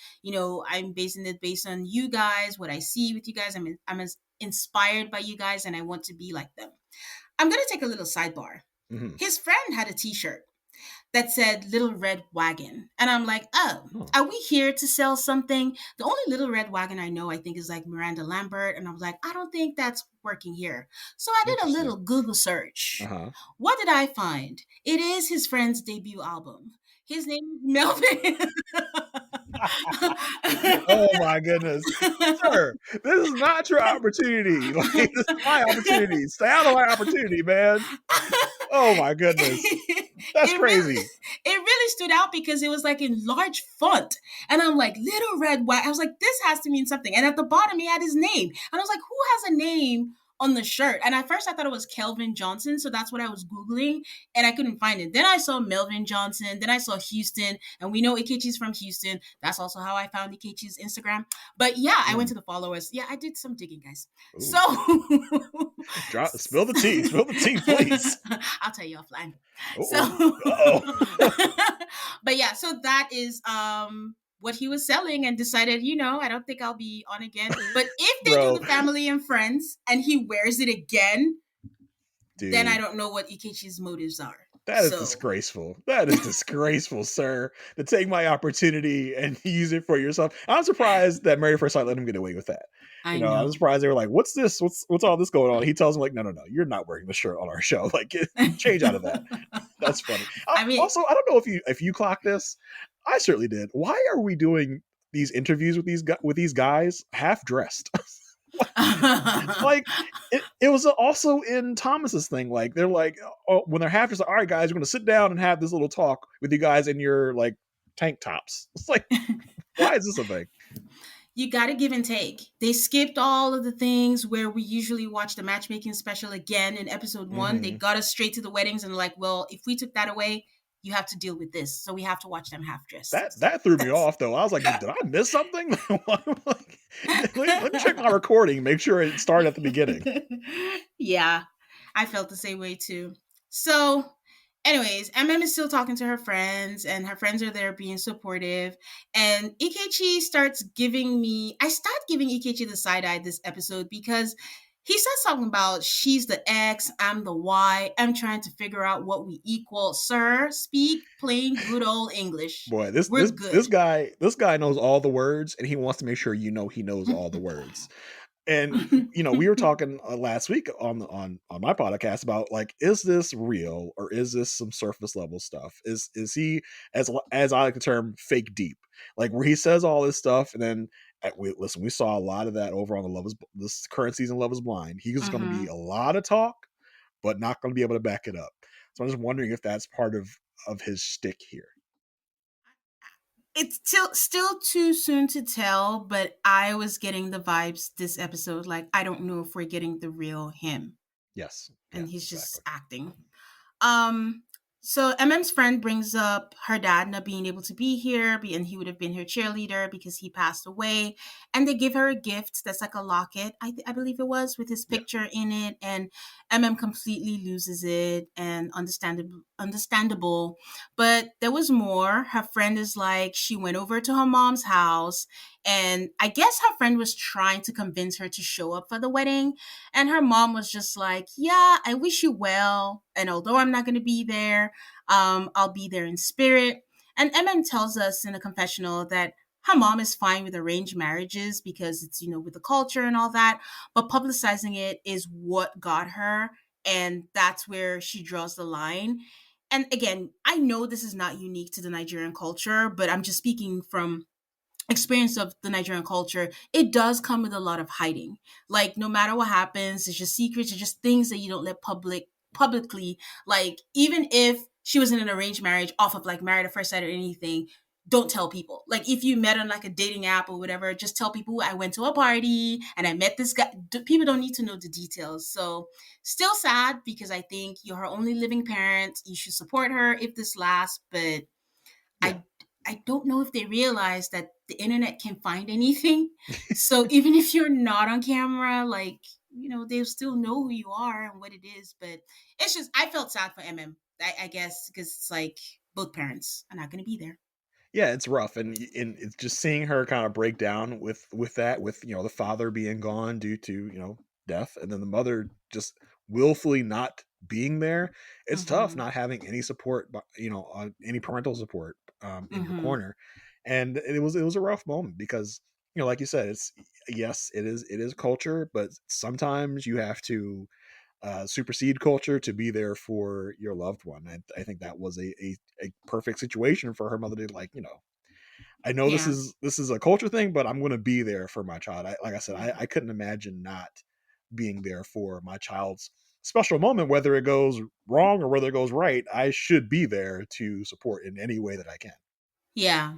I'm basing it based on you guys, what I see with you guys. I'm as inspired by you guys, and I want to be like them." I'm gonna take a little sidebar. Hmm. His friend had a T-shirt that said Little Red Wagon. And I'm like, oh, Oh, are we here to sell something? The only Little Red Wagon I know, I think, is like Miranda Lambert. And I was like, I don't think that's working here. So I did a interesting. little Google search. Uh-huh. What did I find? It is his friend's debut album. His name is Melvin. Oh my goodness. Sir, this is not your opportunity. Like, this is my opportunity. Stay out of my opportunity, man. Oh my goodness. That's it really crazy. it really stood out because it was like in large font. And I'm like, Little Red White. I was like, this has to mean something. And at the bottom he had his name. And I was like, who has a name on the shirt? And at first I thought it was Kelvin Johnson. So that's what I was Googling. And I couldn't find it. Then I saw Melvin Johnson. Then I saw Houston. And we know Ikechi's from Houston. That's also how I found Ikechi's Instagram. But yeah, I went Mm. to the followers. Yeah, I did some digging, guys. So Ooh. Spill the tea. Spill the tea, please. I'll tell you offline. So Oh. Uh-oh. but yeah, so that is what he was selling, and decided, I don't think I'll be on again. But if they do Bro, the family and friends and he wears it again, then I dude. don't know what Ikechi's motives are. That is So disgraceful. That is disgraceful, sir. To take my opportunity and use it for yourself. I'm surprised that Married at First Sight let him get away with that. I I'm know. surprised they were like, "What's this? What's all this going on?" He tells him like, "No, no, no, you're not wearing the shirt on our show. Like, change out of that." That's funny. I mean, Also, I don't know if you clocked this. I certainly did. Why are we doing these interviews with these guys half dressed? Like it was also in Thomas's thing. Like they're like, oh, when they're half just like, all right, guys, we're gonna sit down and have this little talk with you guys in your like tank tops. It's like, why is this a thing? you got to give and take. They skipped all of the things where we usually watch the matchmaking special again in episode one. They Hmm. got us straight to the weddings and like, well, if we took that away, you have to deal with this. So we have to watch them half dressed. That threw me That's off though. I was like, did I miss something? Like, let me check my recording, make sure it started at the beginning. yeah, I felt the same way too. So, anyways, MM is still talking to her friends, and her friends are there being supportive. And Ikechi I start giving Ikechi the side eye this episode because he says something about she's the X, I'm the Y, I'm trying to figure out what we equal. Sir, speak plain good old English. Boy, this We're this good. this guy knows all the words, and he wants to make sure he knows all the words. And we were talking last week on my podcast about like, is this real or is this some surface level stuff? Is he, as I like the term, fake deep? Like where he says all this stuff, and then we saw a lot of that over on this current season Love Is Blind. He's going to be Mhm. a lot of talk, but not going to be able to back it up. So I'm just wondering if that's part of his shtick here. It's still too soon to tell, but I was getting the vibes this episode. Like, I don't know if we're getting the real him, Yes, and yes, he's just exactly. acting. Um, so MM's friend brings up her dad not being able to be here, and he would have been her cheerleader because he passed away. And they give her a gift that's like a locket, I believe it was, with his Yeah, picture in it. And MM completely loses it, and understandable. But there was more. Her friend is like, she went over to her mom's house, and I guess her friend was trying to convince her to show up for the wedding, and her mom was just like, yeah, I wish you well. And although I'm not going to be there, I'll be there in spirit. And MM tells us in a confessional that her mom is fine with arranged marriages because it's, with the culture and all that. But publicizing it is what got her. And that's where she draws the line. And again, I know this is not unique to the Nigerian culture, but I'm just speaking from experience of the Nigerian culture. It does come with a lot of hiding. Like no matter what happens, it's just secrets, it's just things that you don't let publicly. Like even if she was in an arranged marriage off of like Married at First Sight or anything, don't tell people. Like if you met on like a dating app or whatever, just tell people I went to a party and I met this guy. People don't need to know the details. So still sad because I think you're her only living parent. You should support her if this lasts, but yeah. I I don't know if they realize that the internet can find anything. So even if you're not on camera, like, they'll still know who you are and what it is. But it's just, I felt sad for MM, I guess, because it's like both parents are not going to be there. Yeah, it's rough, and it's just seeing her kind of break down with that, with the father being gone due to death, and then the mother just willfully not being there. It's tough Mm-hmm. not having any support, but any parental support in your Mm-hmm. corner, and it was a rough moment because like you said, it's yes, it is culture, but sometimes you have to supersede culture to be there for your loved one. I think that was a perfect situation for her mother to I know this Yeah. is a culture thing, but I'm going to be there for my child. Like I said, Mm-hmm. I couldn't imagine not being there for my child's special moment, whether it goes wrong or whether it goes right. I should be there to support in any way that I can. Yeah.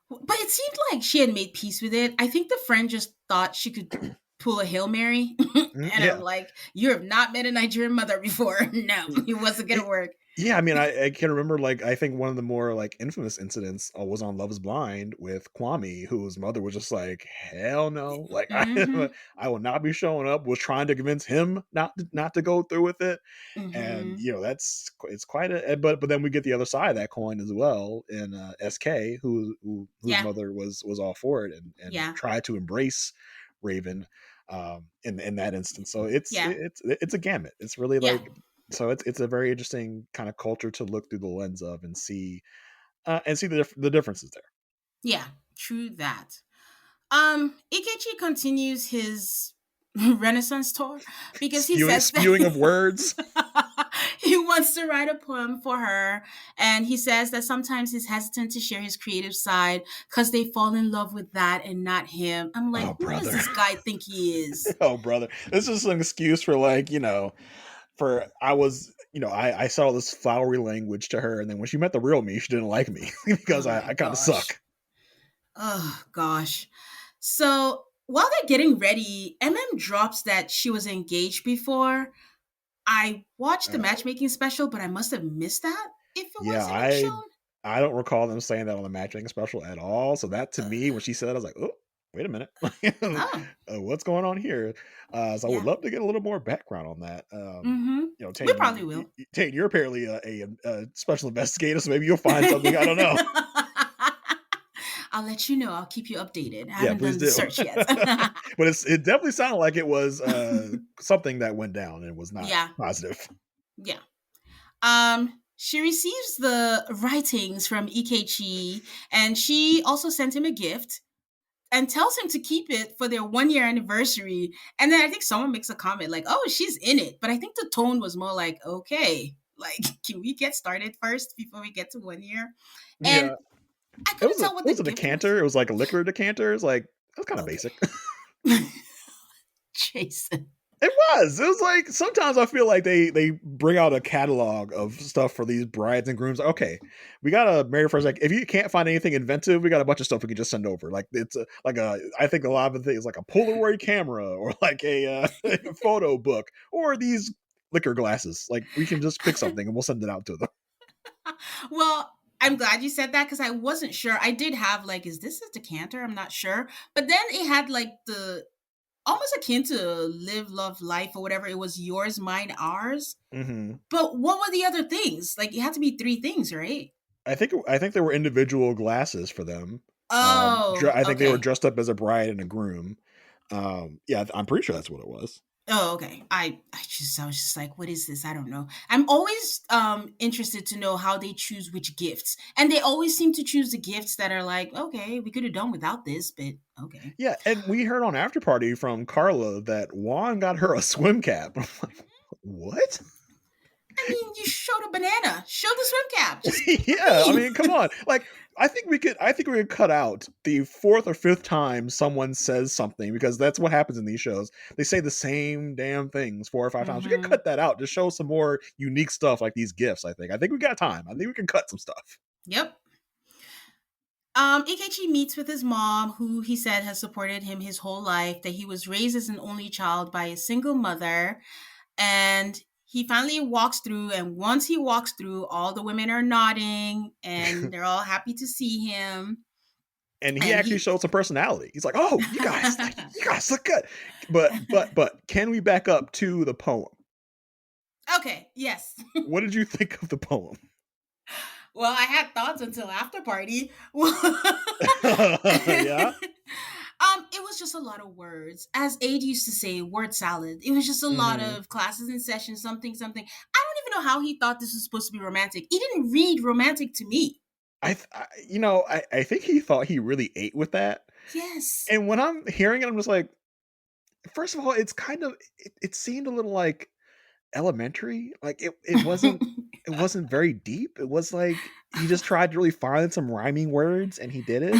But it seemed like she had made peace with it. I think the friend just thought she could pull a Hail Mary. And I'm Yeah, like, you have not met a Nigerian mother before. No, it wasn't going it, to work. yeah, I mean, I can remember, like, I think one of the more like infamous incidents was on Love Is Blind with Kwame, whose mother was just like, "Hell no!" Like, Mm-hmm. I will not be showing up. Was trying to convince him not to go through with it, and Mm-hmm. it's quite a. But then we get the other side of that coin as well in SK, whose Yeah. mother was all for it and Yeah. tried to embrace Raven in that instance. So Yeah. it's a gamut. It's really Yeah. like so it's a very interesting kind of culture to look through the lens of and see the differences there. Yeah. True that. Ikechi continues his Renaissance tour because he says that Spewing of words. he wants to write a poem for her, and he says that sometimes he's hesitant to share his creative side because they fall in love with that and not him. I'm like, Oh who does brother. this guy think he is? Oh brother. This is an excuse for like, for I was I saw this flowery language to her, and then when she met the real me, she didn't like me because Oh I, my I kind of gosh. suck. Oh gosh. So while they're getting ready, MM drops that she was engaged before. I watched the Oh matchmaking special, but I must have missed that if it yeah, wasn't shown. I don't recall them saying that on the matchmaking special at all. So that to Uh, me, when she said that, I was like, oh, wait a minute, oh, what's going on here? So I would yeah. love to get a little more background on that. Mm-hmm. We Tane, probably will. Tane, you're apparently a special investigator, so maybe you'll find something. I don't know. I'll let you know. I'll keep you updated. I Yeah, haven't please done the do. search yet. But it definitely sounded like it was something that went down and was not Yeah. positive. Yeah. She receives the writings from Ikechi, and she also sent him a gift and tells him to keep it for their 1 year anniversary. And then I think someone makes a comment like, "Oh, she's in it," but I think the tone was more like, "Okay, like, can we get started first before we get to 1 year?" And Yeah, I couldn't tell it what the was a gift was. decanter. It was like a liquor decanter. It's like that's kind of Okay, basic. Jason. It was. It was like sometimes I feel like they bring out a catalog of stuff for these brides and grooms. Okay, we got a married first. Like if you can't find anything inventive, we got a bunch of stuff we can just send over. Like it's like a I think a lot of it is like a Polaroid camera or like a photo book or these liquor glasses. Like we can just pick something and we'll send it out to them. Well, I'm glad you said that because I wasn't sure. I did have like, is this a decanter? I'm not sure. But then it had like the almost akin to live, love, life or whatever. It was yours, mine, ours. Hmm. But what were the other things? Like it had to be three things, right? I think there were individual glasses for them. Oh, I think they were okay. dressed up as a bride and a groom. Yeah, I'm pretty sure that's what it was. Oh, okay. I was just like, what is this? I don't know. I'm always interested to know how they choose which gifts. And they always seem to choose the gifts that are like, okay, we could have done without this, but okay. Yeah, and we heard on After Party from Carla that Juan got her a swim cap. I'm like, what? I mean, you showed a banana. Show the swim cap. Just Yeah, I clean. mean, come on. Like, I think we could cut out the fourth or fifth time someone says something because that's what happens in these shows. They say the same damn things 4 or 5 times. We could Mm-hmm. cut that out to show some more unique stuff like these gifts. I think we got time. I think we can cut some stuff. Yep. Ikechi meets with his mom, who he said has supported him his whole life, that he was raised as an only child by a single mother, and he finally walks through, and once he walks through, all the women are nodding and they're all happy to see him. And he And actually he showed some personality. He's like, "Oh, you guys look good." But can we back up to the poem? Okay, yes. What did you think of the poem? Well, I had thoughts until after party. Yeah. It was just a lot of words. As Aid used to say, word salad. It was just a lot Hmm. of classes in session, something, something. I don't even know how he thought this was supposed to be romantic. It didn't read romantic to me. I think he thought he really ate with that. Yes. And when I'm hearing it, I'm just like, first of all, it seemed a little like elementary. Like it wasn't very deep. It was like he just tried to really find some rhyming words and he did it.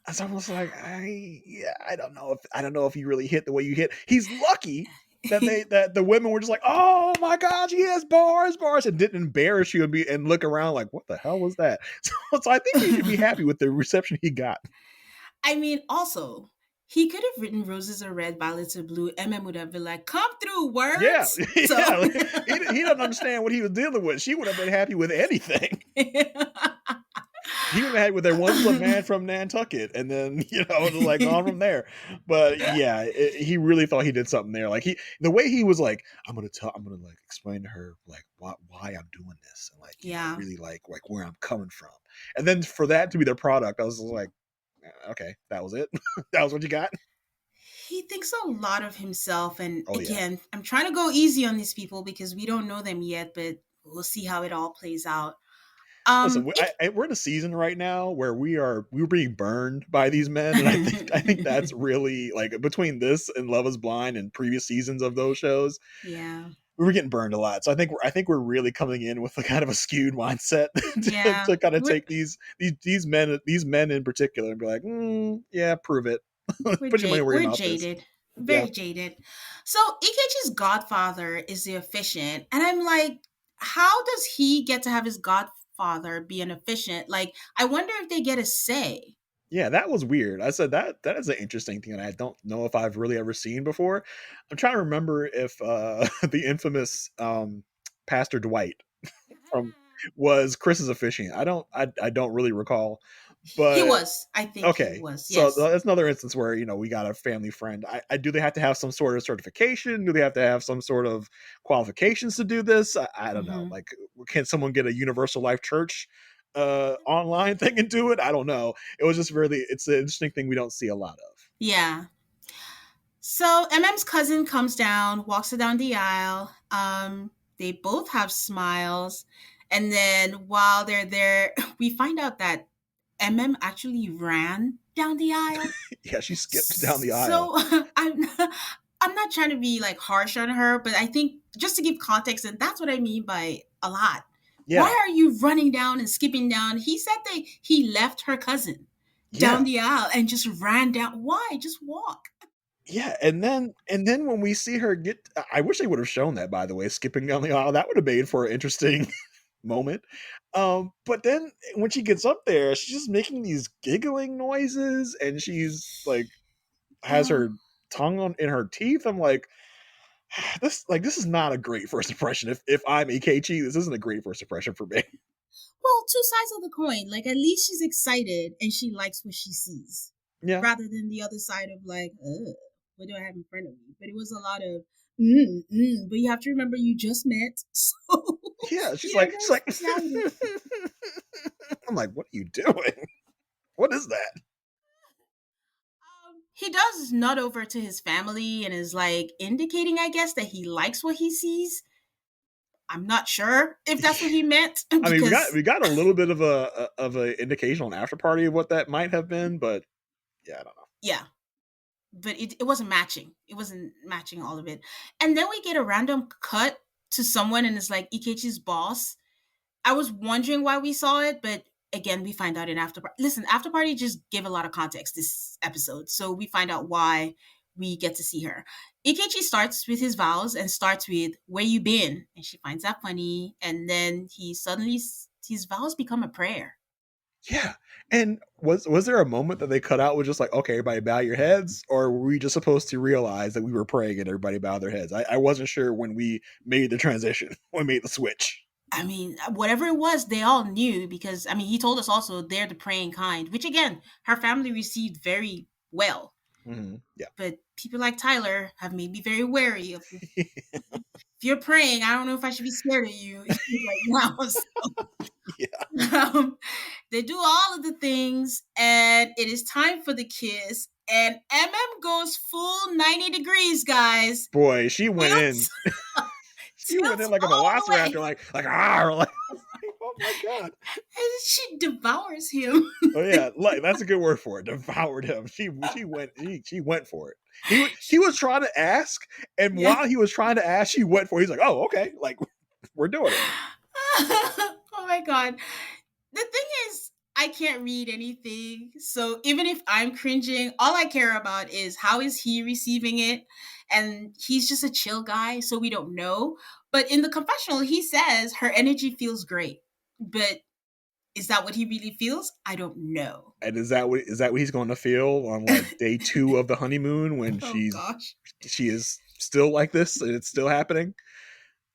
It's almost like I don't know if you really hit the way you hit. He's lucky that the women were just like, oh my god, he has bars, and didn't embarrass you and look around like, what the hell was that? So I think he should be happy with the reception he got. I mean, also, he could have written roses are red, violets are blue. MM would have been like, come through Yeah, words. So yeah. He doesn't understand what he was dealing with. She would have been happy with anything. He would have had with there once was a man from Nantucket, and then like on from there. But yeah, he really thought he did something there. Like the way he was like, I'm gonna like explain to her like why I'm doing this, and like yeah. really like where I'm coming from, and then for that to be their product, I was just like, okay, that was it. That was what you got. He thinks a lot of himself. And Oh yeah. again, I'm trying to go easy on these people because we don't know them yet, but we'll see how it all plays out. Listen, If we're in a season right now where we're being burned by these men, and I think that's really like between this and Love Is Blind and previous seasons of those shows, yeah. we were getting burned a lot. So I think we're really coming in with a kind of a skewed mindset Yeah. to kind of We're take these men in particular and be like, yeah, prove it, put your money where your we're mouth is. jaded. Yeah, Very jaded. So Ikechi's godfather is the efficient. And I'm like, how does he get to have his godfather be an efficient? Like, I wonder if they get a say. yeah, that was weird. I said that is an interesting thing that I don't know if I've really ever seen before. I'm trying to remember if the infamous Pastor Dwight from was Chris's officiant. I don't really recall, He but was. I think he okay. was. So Yes. that's another instance where we got a family friend. I do they have to have some sort of certification? Do they have to have some sort of qualifications to do this? I don't know. Hmm. Like, can someone get a Universal Life Church online thing and do it? I don't know. It was just really it's an interesting thing we don't see a lot of. Yeah. So MM's cousin comes down, walks her down the aisle. They both have smiles. And then while they're there, we find out that MM actually ran down the aisle. Yeah, she skipped down the aisle. So I'm not trying to be like harsh on her, but I think just to give context, and that's what I mean by a lot. Why Yeah, are you running down and skipping down? He said that he left her cousin down yeah, the aisle and just ran down. Why? Just walk. yeah. And then when we see her get, I wish they would have shown that. By the way, skipping down the aisle that would have made for an interesting moment. But then when she gets up there, she's just making these giggling noises, and she's like has Oh. her tongue on in her teeth. I'm like, this is not a great first impression. If I'm Ikechi, this isn't a great first impression for me. Well, two sides of the coin. Like, at least she's excited and she likes what she sees, Yeah, rather than the other side of like, ugh, what do I have in front of me? But it was a lot of, but you have to remember you just met, so yeah. She's you know, like, no she's like, personality. I'm like, what are you doing? What is that? He does nod over to his family and is like indicating, I guess, that he likes what he sees. I'm not sure if that's what he meant I mean, we got because we got a little bit of a indication on after party of what that might have been, but yeah, I don't know. yeah, but it wasn't matching. It wasn't matching all of it. And then we get a random cut to someone and it's like Ikechi's boss. I was wondering why we saw it, but again, we find out in After Party. Listen, After Party just gave a lot of context this episode, so we find out why we get to see her. Ikechi starts with his vows and starts with "Where you been?" and she finds that funny, and then he suddenly his vows become a prayer. Yeah. And was there a moment that they cut out with just like, okay, everybody bow your heads, or were we just supposed to realize that we were praying and everybody bowed their heads? I wasn't sure when we made the transition, when we made the switch. I mean, whatever it was, they all knew because, I mean, he told us also they're the praying kind, which again, her family received very well. Yeah. But people like Tyler have made me very wary of if you're praying, I don't know if I should be scared of you right now. Yeah. They do all of the things, and it is time for the kiss. And MM goes full 90 degrees, guys. Boy, she went in. Tilts, She went in tilts like a all the way. velociraptor, like ah, like, oh my god. And she devours him. Oh yeah, like that's a good word for it. Devoured him. She went for it. He was trying to ask, and Yeah. while he was trying to ask, she went for it. He's like, oh okay, like we're doing it. Oh my god. The thing is, I can't read anything. So even if I'm cringing, all I care about is how is he receiving it? And he's just a chill guy, so we don't know. But in the confessional, he says her energy feels great. But is that what he really feels? I don't know. And is that what he's going to feel on like day 2 of the honeymoon when Oh gosh. she is still like this and it's still happening?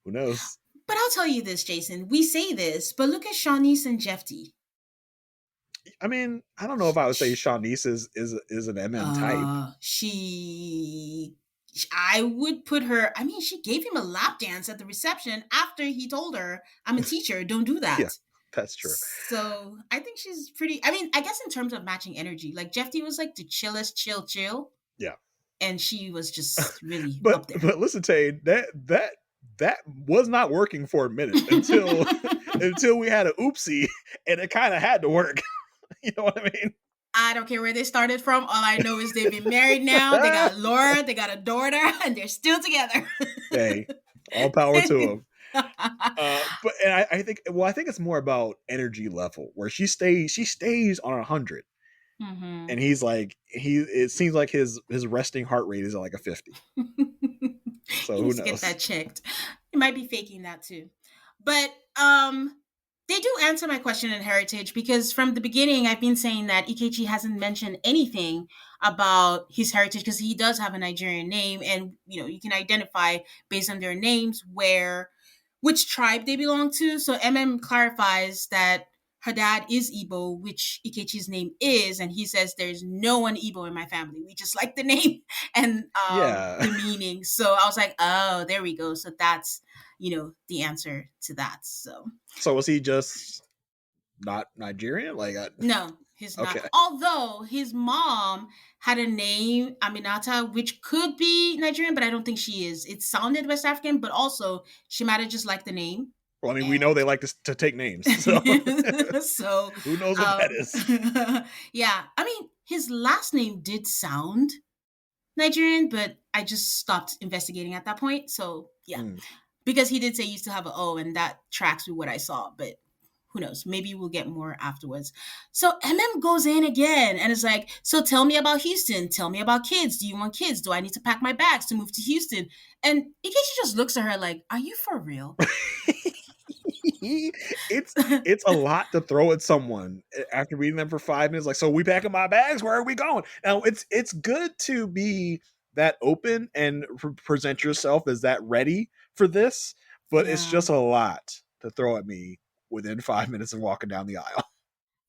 Who knows? But I'll tell you this, Jason. We say this, but look at Shawnice and Jeffy. I mean, I don't know if I would say Shawnice is an MM type. She I would put her, I mean, she gave him a lap dance at the reception after he told her, I'm a teacher, don't do Yeah, that. that's true. So I think she's pretty, I mean, I guess in terms of matching energy, like Jeffy was like the chillest, chill. Yeah. And she was just really up But there. listen, Tay, that was not working for a minute until until we had a oopsie, and it kind of had to work. You know what I mean? I don't care where they started from. All I know is they've been married now. They got Laura, they got a daughter, and they're still together. Hey, all power to them. But and I think it's more about energy level where she stays on 100, Mm-hmm. and he's like it seems like his resting heart rate is at like a 50. So He who needs to get knows? that checked. He might be faking that too. But they do answer my question in heritage because from the beginning I've been saying that Ikechi hasn't mentioned anything about his heritage because he does have a Nigerian name and you can identify based on their names which tribe they belong to. So MM clarifies that her dad is Igbo, which Ikechi's name is, and he says there's no one Igbo in my family. We just like the name and Yeah. the meaning. So I was like, oh, there we go. So that's the answer to that. So So was he just not Nigerian? Like, no, he's not. okay. Although his mom had a name, Aminata, which could be Nigerian, but I don't think she is. It sounded West African, but also she might have just liked the name. Well, I mean, we know And they like to take names, so so who knows what that is? yeah, I mean, his last name did sound Nigerian, but I just stopped investigating at that point. So yeah, Mm. because he did say he used to have an O, and that tracks with what I saw. But who knows? Maybe we'll get more afterwards. So MM goes in again and is like, "So tell me about Houston. Tell me about kids. Do you want kids? Do I need to pack my bags to move to Houston?" And Ikechi just looks at her like, "Are you for real?" it's it's a lot to throw at someone after reading them for 5 minutes. Like, so we packing my bags? Where are we going? Now, it's good to be that open and present yourself as that ready for this, but it's Yeah. just a lot to throw at me within 5 minutes of walking down the aisle.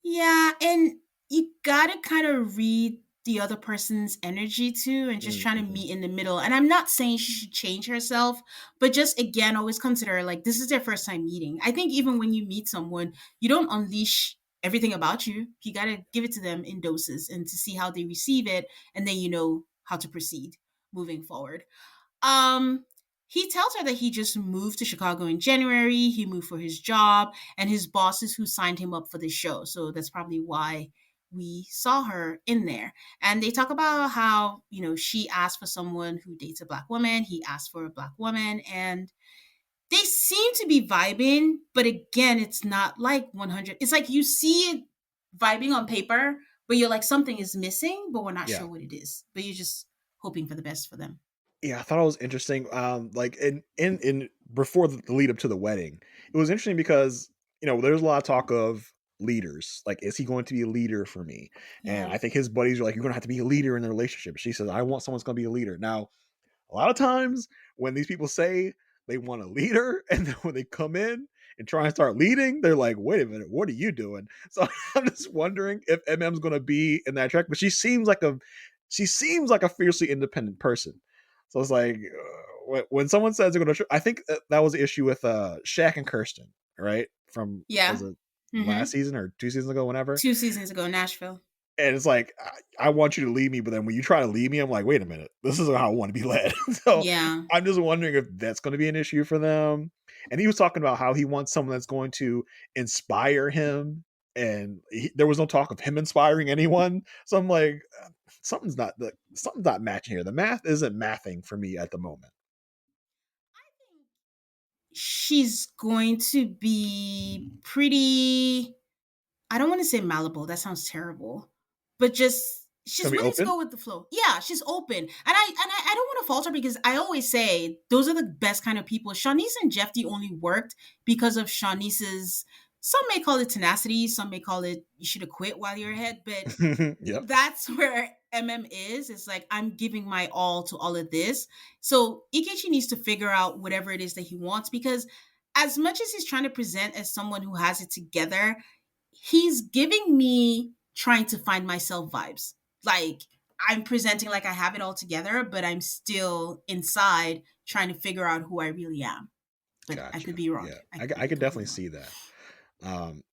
Yeah, and you gotta kind of read the other person's energy too and just trying to Mm-hmm. meet in the middle. And I'm not saying she should change herself, but just again, always consider like this is their first time meeting. I think even when you meet someone, you don't unleash everything about you. You gotta give it to them in doses and to see how they receive it, and then you know how to proceed moving forward. Um, he tells her that he just moved to Chicago in January. He moved for his job, and his boss is who signed him up for the show. So that's probably why we saw her in there. And they talk about how, she asked for someone who dates a black woman. He asked for a black woman, and they seem to be vibing. But again, it's not like 100. It's like you see it vibing on paper, but you're like, something is missing, but we're not Yeah. sure what it is. But you're just hoping for the best for them. Yeah, I thought it was interesting. Like in before the lead up to the wedding, it was interesting because there's a lot of talk of leaders. Like, is he going to be a leader for me? And Yeah. I think his buddies are like, you're going to have to be a leader in the relationship. She says, I want someone's going to be a leader. Now, a lot of times when these people say they want a leader and then when they come in and try and start leading, they're like, wait a minute, what are you doing? So I'm just wondering if MM's going to be in that track, but she seems like a fiercely independent person. So it's like when someone says they're going to, I think that was the issue with Shaq and Kirsten, right? From Yeah. was it Mm-hmm. last season or 2 seasons ago, whenever. 2 seasons ago, Nashville. And it's like, I want you to lead me, but then when you try to lead me, I'm like, wait a minute, this isn't how I want to be led. So Yeah. I'm just wondering if that's going to be an issue for them. And he was talking about how he wants someone that's going to inspire him, and there was no talk of him inspiring anyone. So I'm like, something's not matching here. The math isn't mathing for me at the moment. She's going to be pretty, I don't want to say malleable. That sounds terrible. But just It's she's gonna be willing to open. go with the flow. Yeah, she's open. And I don't want to falter because I always say those are the best kind of people. Shanice and Jeffy only worked because of Shanice's, some may call it tenacity, some may call it you should have quit while you're ahead, but Yep. that's where MM is. It's like I'm giving my all to all of this. So Ikechi needs to figure out whatever it is that he wants because as much as he's trying to present as someone who has it together, he's giving me trying to find myself vibes. Like I'm presenting like I have it all together, but I'm still inside trying to figure out who I really am. But I Gotcha. could be wrong. Yeah, I I, could I be could definitely completely wrong. see that.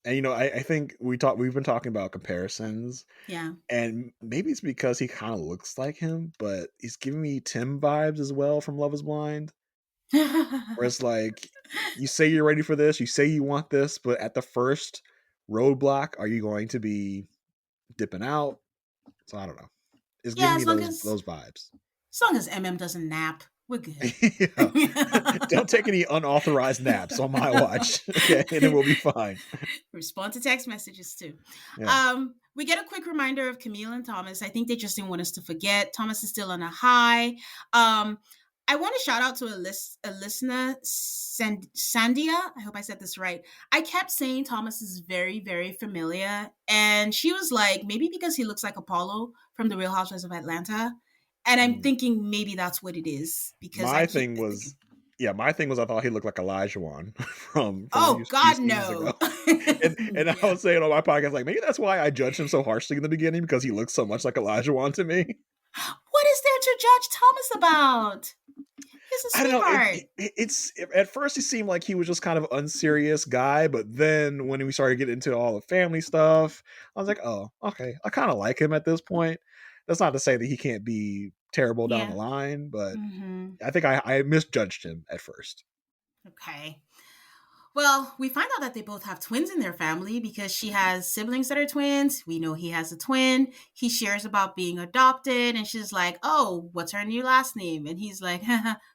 And I think we've been talking about comparisons, Yeah. and maybe it's because he kind of looks like him, but he's giving me Tim vibes as well from Love Is Blind, where it's like you say you're ready for this, you say you want this, but at the first roadblock, are you going to be dipping out? So I don't know. It's giving Yeah, me those vibes. as long as MM doesn't nap, we're good. Yeah. Don't take any unauthorized naps on my watch, okay? And then we'll be fine. Respond to text messages too. Yeah. We get a quick reminder of Camille and Thomas. I think they just didn't want us to forget. Thomas is still on a high. I want to shout out to a listener, Sandia. I hope I said this right. I kept saying Thomas is very, very familiar. And she was like, maybe because he looks like Apollo from The Real Housewives of Atlanta. And I'm Mm. thinking maybe that's what it is because I My keep. thing was, yeah, my thing was I thought he looked like Elijah Wan from a Oh few God, seasons ago. no. And I Yeah. was saying on my podcast, like, maybe that's why I judged him so harshly in the beginning, because he looks so much like Elijah Wan to me. What is there to judge Thomas about? He's a I don't know. sweetheart. It's at first he seemed like he was just kind of unserious guy, but then when we started getting into all the family stuff, I was like, oh, okay, I kind of like him at this point. That's not to say that he can't be terrible down the Yeah. line, but Mm-hmm. I think I misjudged him at first. Okay. Well, we find out that they both have twins in their family because she has siblings that are twins. We know he has a twin. He shares about being adopted, and she's like, "Oh, what's her new last name?" And he's like,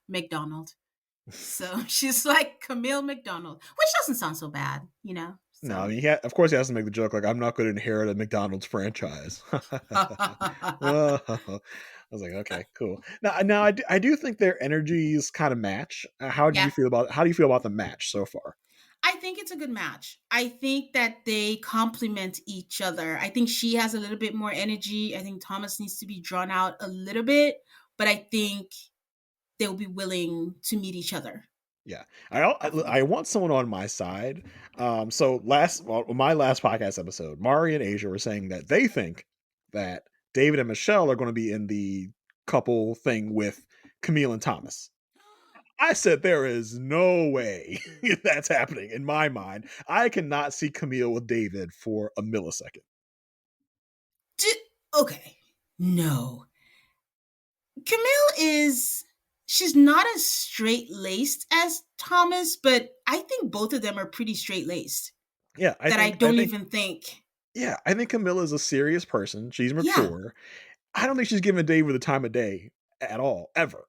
"McDonald." So she's like Camille McDonald, which doesn't sound so bad, you know. No, I So mean, of course, he has to make the joke like, "I'm not going to inherit a McDonald's franchise." Whoa. I was like, okay, cool. Now, I do think their energies kind of match. yeah, How do you feel about the match so far? I think it's a good match. I think that they complement each other. I think she has a little bit more energy. I think Thomas needs to be drawn out a little bit, but I think they'll be willing to meet each other Yeah, often. I want someone on my side. So my last podcast episode, Mari and Asia were saying that they think that David and Michelle are going to be in the couple thing with Camille and Thomas. I said there is no way that's happening in my mind. I cannot see Camille with David for a millisecond. Okay. No. Camille is she's not as straight laced as Thomas, but I think both of them are pretty straight laced. Yeah, That I don't think even think. yeah, I think Camille is a serious person. She's Yeah. mature. I don't think she's giving David the time of day at all, ever.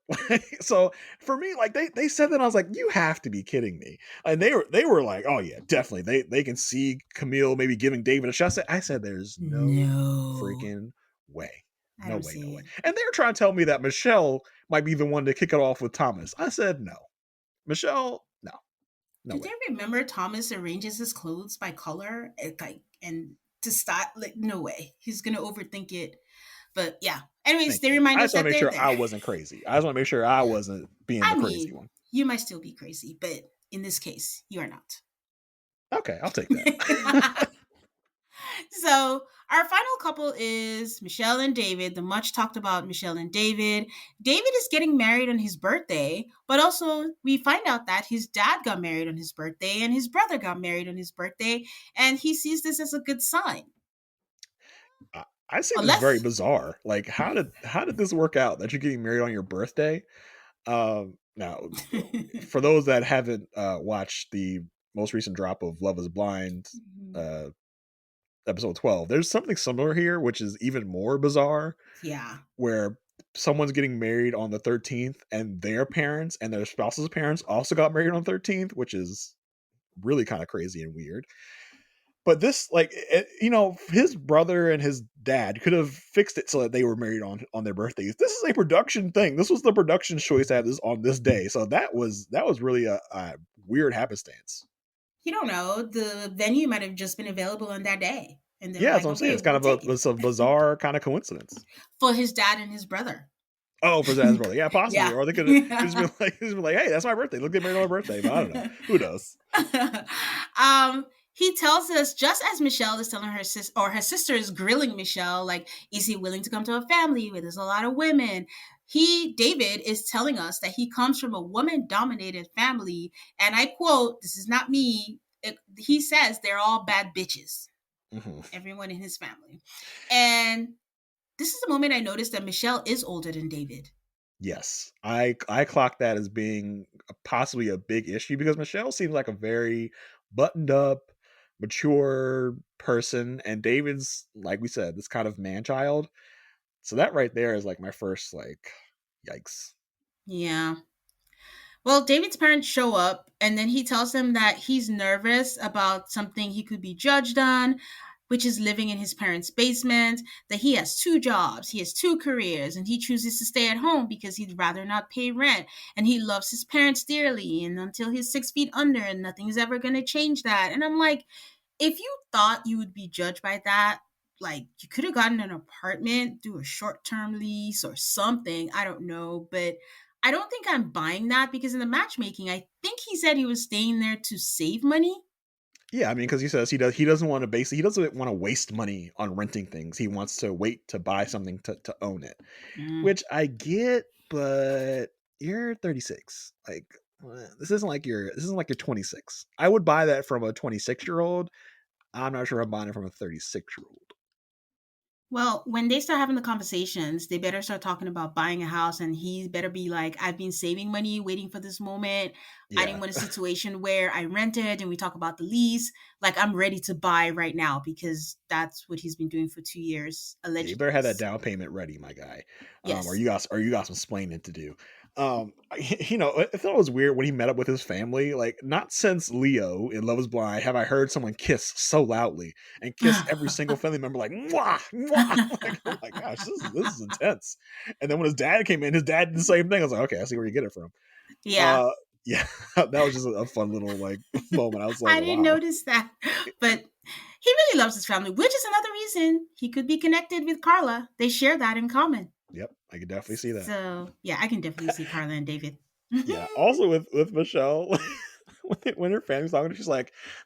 So for me, like they said that, I was like, you have to be kidding me. And they were like, oh yeah, definitely. They can see Camille maybe giving David a shot. I said there's no No. freaking way. I No don't way, no see way. it. And they're trying to tell me that Michelle might be the one to kick it off with Thomas. I said no. Michelle, no. No Do they way. remember Thomas arranges his clothes by color? Like and to stop, like, no way. He's gonna overthink it. But yeah. Anyways, Thank they you. remind I us just want that to make they're sure there. I wasn't crazy. I just want to make sure I wasn't being the I crazy mean, one. you might still be crazy, but in this case, you are not. Okay, I'll take that. So our final couple is Michelle and David, the much talked about Michelle and David. David is getting married on his birthday, but also we find out that his dad got married on his birthday and his brother got married on his birthday, and he sees this as a good sign. I see this very Unless bizarre. Like, how did this work out that you're getting married on your birthday? Now, for those that haven't watched the most recent drop of Love Is Blind, uh, episode 12, there's something similar here, which is even more bizarre, yeah. where someone's getting married on the 13th, and their parents and their spouse's parents also got married on 13th, which is really kind of crazy and weird. But this, like, his brother and his dad could have fixed it so that they were married on their birthdays. This is a production thing. This was the production choice to have this on this day. So that was really a weird happenstance. You don't know. The venue might have just been available on that day. And they were Yeah, that's like, what I'm saying. okay, It's kind we'll of a take it. it's a bizarre kind of coincidence. For his dad and his brother. Oh, for Zad's brother, yeah, possibly, Yeah. or they could have just been like, "Hey, that's my birthday. Let's get married on my birthday." But I don't know. Who knows? um, he tells us just as Michelle is telling her sister is grilling Michelle, like, is he willing to come to a family where there's a lot of women? David is telling us that he comes from a woman dominated family. And I quote, this is not me. He says they're all bad bitches, Mhm. everyone in his family. And this is the moment I noticed that Michelle is older than David. Yes, I clock that as being possibly a big issue because Michelle seems like a very buttoned up, mature person, and David's, like we said, this kind of man child. So that right there is like my first, like, yikes. Yeah. Well, David's parents show up, and then he tells them that he's nervous about something he could be judged on, which is living in his parents' basement, that he has two jobs, he has two careers, and he chooses to stay at home because he'd rather not pay rent. And he loves his parents dearly, and until he's 6 feet under, and nothing's ever going to change that. And I'm like, if you thought you would be judged by that, like, you could have gotten an apartment, do a short term lease or something. I don't know. But I don't think I'm buying that because in the matchmaking, I think he said he was staying there to save money. Yeah, I mean, because he says he doesn't want to waste money on renting things. He wants to wait to buy something to own it, Mm. which I get, but you're 36. Like, this isn't like you're 26. I would buy that from a 26-year-old. I'm not sure I'm buying it from a 36-year-old. Well, when they start having the conversations, they better start talking about buying a house, and he better be like, I've been saving money, waiting for this moment. I didn't Yeah, want a situation where I rented and we talk about the lease. Like, I'm ready to buy right now because that's what he's been doing for 2 years, yeah, you better have allegedly. that down payment ready, my guy. Or Yes. you got some explaining to do. I thought it was weird when he met up with his family. Like, not since Leo in Love Is Blind have I heard someone kiss so loudly and kiss every single family member like mwah, mwah. Like, oh my gosh, this is intense. And then when his dad came in, his dad did the same thing. I was like, okay, I see where you get it from. Yeah. Uh, yeah, that was just a fun little, like, moment. I was like, I didn't wow. notice that. But he really loves his family, which is another reason he could be connected with Carla. They share that in common. Yep, I could definitely see that. So, yeah, I can definitely see Carla and David. Yeah. Also with Michelle, when her family's talking,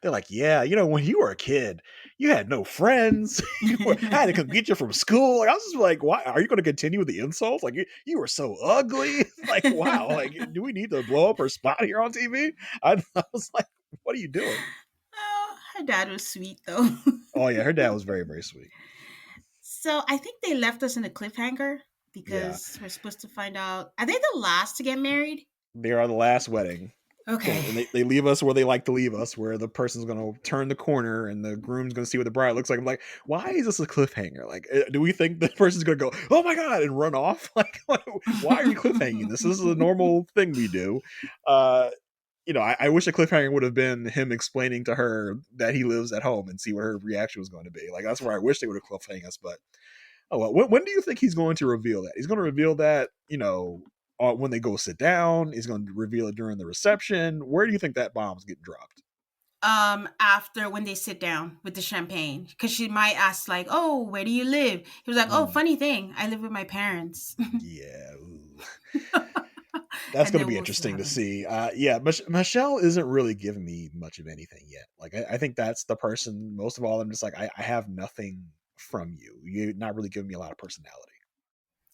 they're like, yeah, when you were a kid, you had no friends. I had to come get you from school. Like, I was just like, why are you going to continue with the insults? Like, you were so ugly. Like, wow. Like, do we need to blow up her spot here on TV? I was like, what are you doing? Oh, her dad was sweet, though. Oh yeah, her dad was very, very sweet. So, I think they left us in a cliffhanger Yeah, because we're supposed to find out. Are they the last to get married? they are the last wedding. Okay. And they leave us where they like to leave us, where the person's going to turn the corner and the groom's going to see what the bride looks like. I'm like, why is this a cliffhanger? Like, do we think the person's going to go, oh my God, and run off? Like, why are you cliffhanging this? This is a normal thing we do. Uh, I wish a cliffhanger would have been him explaining to her that he lives at home and see what her reaction was going to be. Like, that's where I wish they would have cliffhanged us. But, oh well, when do you think he's going to reveal that? He's going to reveal that, when they go sit down. He's going to reveal it during the reception. Where do you think that bomb's getting dropped? after when they sit down with the champagne, because she might ask like, "Oh, where do you live?" He was like, "Oh, Mm, funny thing, I live with my parents." yeah. Ooh. That's And going to then be we'll see what interesting to happens. see. Yeah, Michelle isn't really giving me much of anything yet. Like, I think that's the person. Most of all, I'm just like, I have nothing from you. You're not really giving me a lot of personality.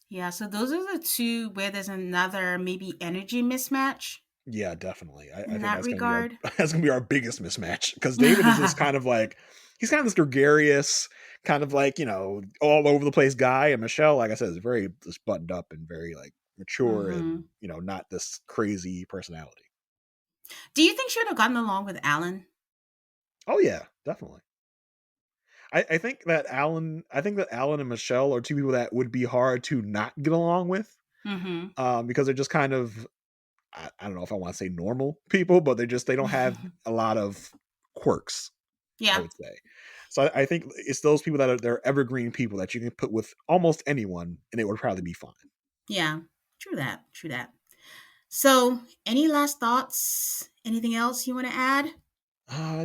Yeah, so those are the two where there's another maybe energy mismatch Yeah, definitely. I in think that that's going to be our regard. that's going to be our biggest mismatch because David is this kind of like he's kind of this gregarious, kind of like all over the place guy, and Michelle, like I said, is very just buttoned up and very like mature and Hmm. not this crazy personality. Do you think she would have gotten along with Alan? Oh yeah, definitely. I think that Alan and Michelle are two people that would be hard to not get along with, Hmm. because they're just kind of I don't know if I want to say normal people, but they don't have a lot of quirks, I Yeah, would say. So I think it's those people that are they're evergreen people that you can put with almost anyone and it would probably be fine. yeah, true that, true that. So, any last thoughts? Anything else you want to add?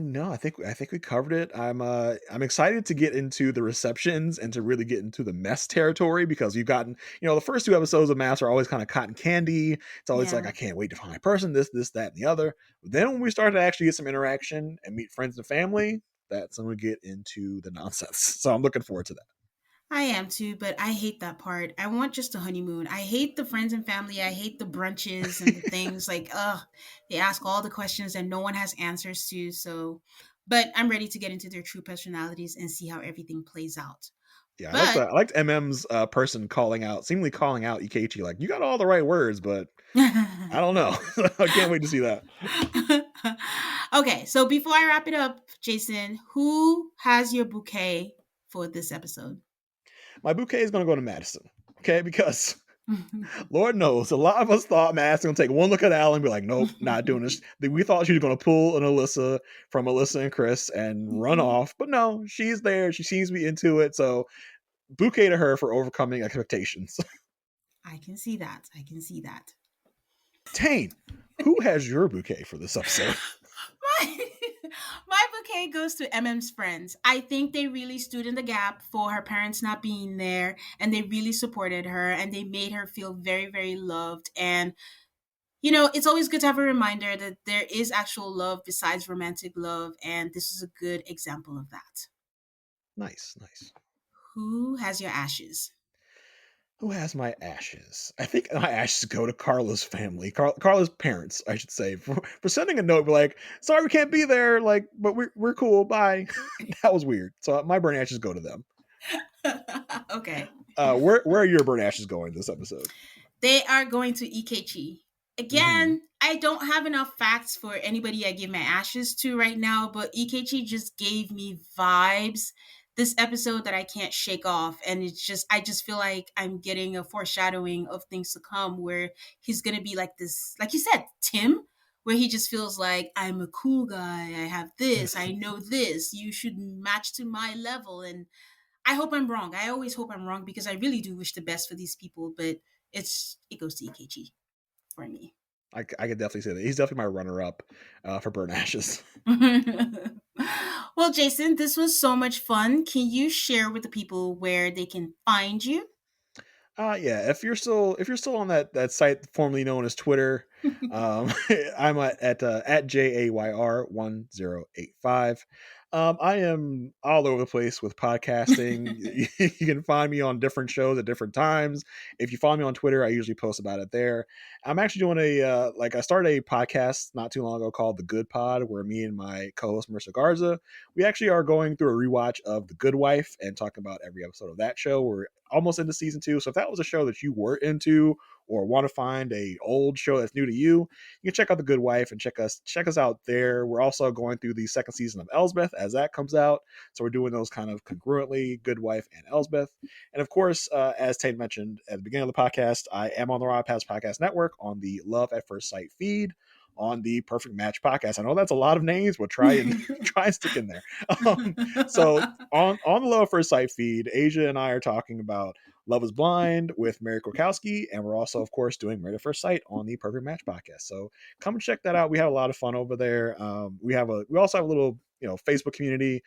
No, I think we covered it. I'm excited to get into the receptions and to really get into the mess territory because you've gotten the first two episodes of Mass are always kind of cotton candy. It's always like Yeah, I can't wait to find my person, this, that, and the other. But then when we start to actually get some interaction and meet friends and family, that's when we get into the nonsense. So I'm looking forward to that. I am too, but I hate that part. I want just a honeymoon. I hate the friends and family. I hate the brunches and the things like, they ask all the questions and no one has answers to. So, but I'm ready to get into their true personalities and see how everything plays out. Yeah, But I liked MM's person seemingly calling out Ikechi like you got all the right words, but I don't know. I can't wait to see that. okay, so before I wrap it up, Jason, who has your bouquet for this episode? My bouquet is going to go to Madison. Okay, because Lord knows a lot of us thought Madison going to take one look at Alan and be like, nope, not doing this. We thought she was going to pull an Alyssa from Alyssa and Chris and run off, but no, she's there. She seems to be into it. So bouquet to her for overcoming expectations. I can see that. I can see that. Tane, who has your bouquet for this episode? my, my bouquet goes to MM's friends. I think they really stood in the gap for her parents not being there, and they really supported her and they made her feel very, very loved. And it's always good to have a reminder that there is actual love besides romantic love, and this is a good example of that. Nice, nice. Who has your ashes? Who has my ashes? I think my ashes go to Carla's family, Carla's parents, I should say, for sending a note, be like, "Sorry, we can't be there. Like, but we're cool. Bye." That was weird. So my burn ashes go to them. Okay. Where are your burn ashes going this episode? They are going to Ikechi. Mm-hmm. Again, I don't have enough facts for anybody I give my ashes to right now, but Ikechi just gave me vibes this episode that I can't shake off. And I just feel like I'm getting a foreshadowing of things to come where he's going to be like this, like you said, Tim, where he just feels like I'm a cool guy. I have this, I know this, you should match to my level. And I hope I'm wrong. I always hope I'm wrong because I really do wish the best for these people, but it goes to EKG for me. I could definitely say that he's definitely my runner up for burn ashes. Well, Jason, this was so much fun. Can you share with the people where they can find you? Yeah, if you're still on that site formerly known as Twitter, um, I'm at JAYR1085. I am all over the place with podcasting. You can find me on different shows at different times. If you follow me on Twitter, I usually post about it there. I'm actually doing I started a podcast not too long ago called The Good Pod, where me and my co-host Marissa Garza, we actually are going through a rewatch of The Good Wife and talking about every episode of that show. We're almost into season 2. So if that was a show that you were into or want to find a old show that's new to you, you can check out The Good Wife and check us out there. We're also going through the second season of Elsbeth as that comes out. So we're doing those kind of congruently, Good Wife and Elsbeth. And of course, as Tate mentioned at the beginning of the podcast, I am on the Raw Pass Podcast Network on the Love at First Sight feed on the Perfect Match podcast. I know that's a lot of names, but try and try and stick in there. So on the Love at First Sight feed, Asia and I are talking about Love is Blind with Mary Korkowski, and we're also, of course, doing Married at First Sight on the Perfect Match podcast. So come and check that out. We have a lot of fun over there. We also have a little Facebook community.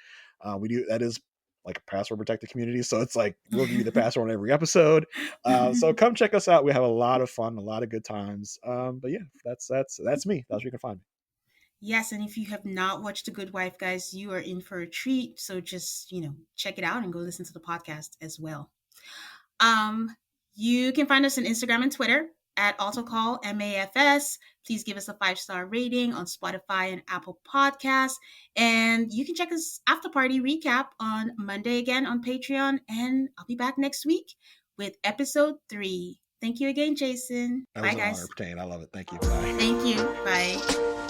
We do that is like a password protected community, so it's like we'll give you the password on every episode. So come check us out. We have a lot of fun, a lot of good times. But yeah, that's me. That's where you can find me. Yes, and if you have not watched The Good Wife, guys, you are in for a treat. So just, check it out and go listen to the podcast as well. You can find us on Instagram and Twitter at AutoCall MAFS. Please give us a 5-star rating on Spotify and Apple Podcasts. And you can check us after party recap on Monday again on Patreon. And I'll be back next week with episode 3. Thank you again, Jason. That Bye, was an guys. honor, Payne. I love it. Thank you. Bye. Thank you. Bye.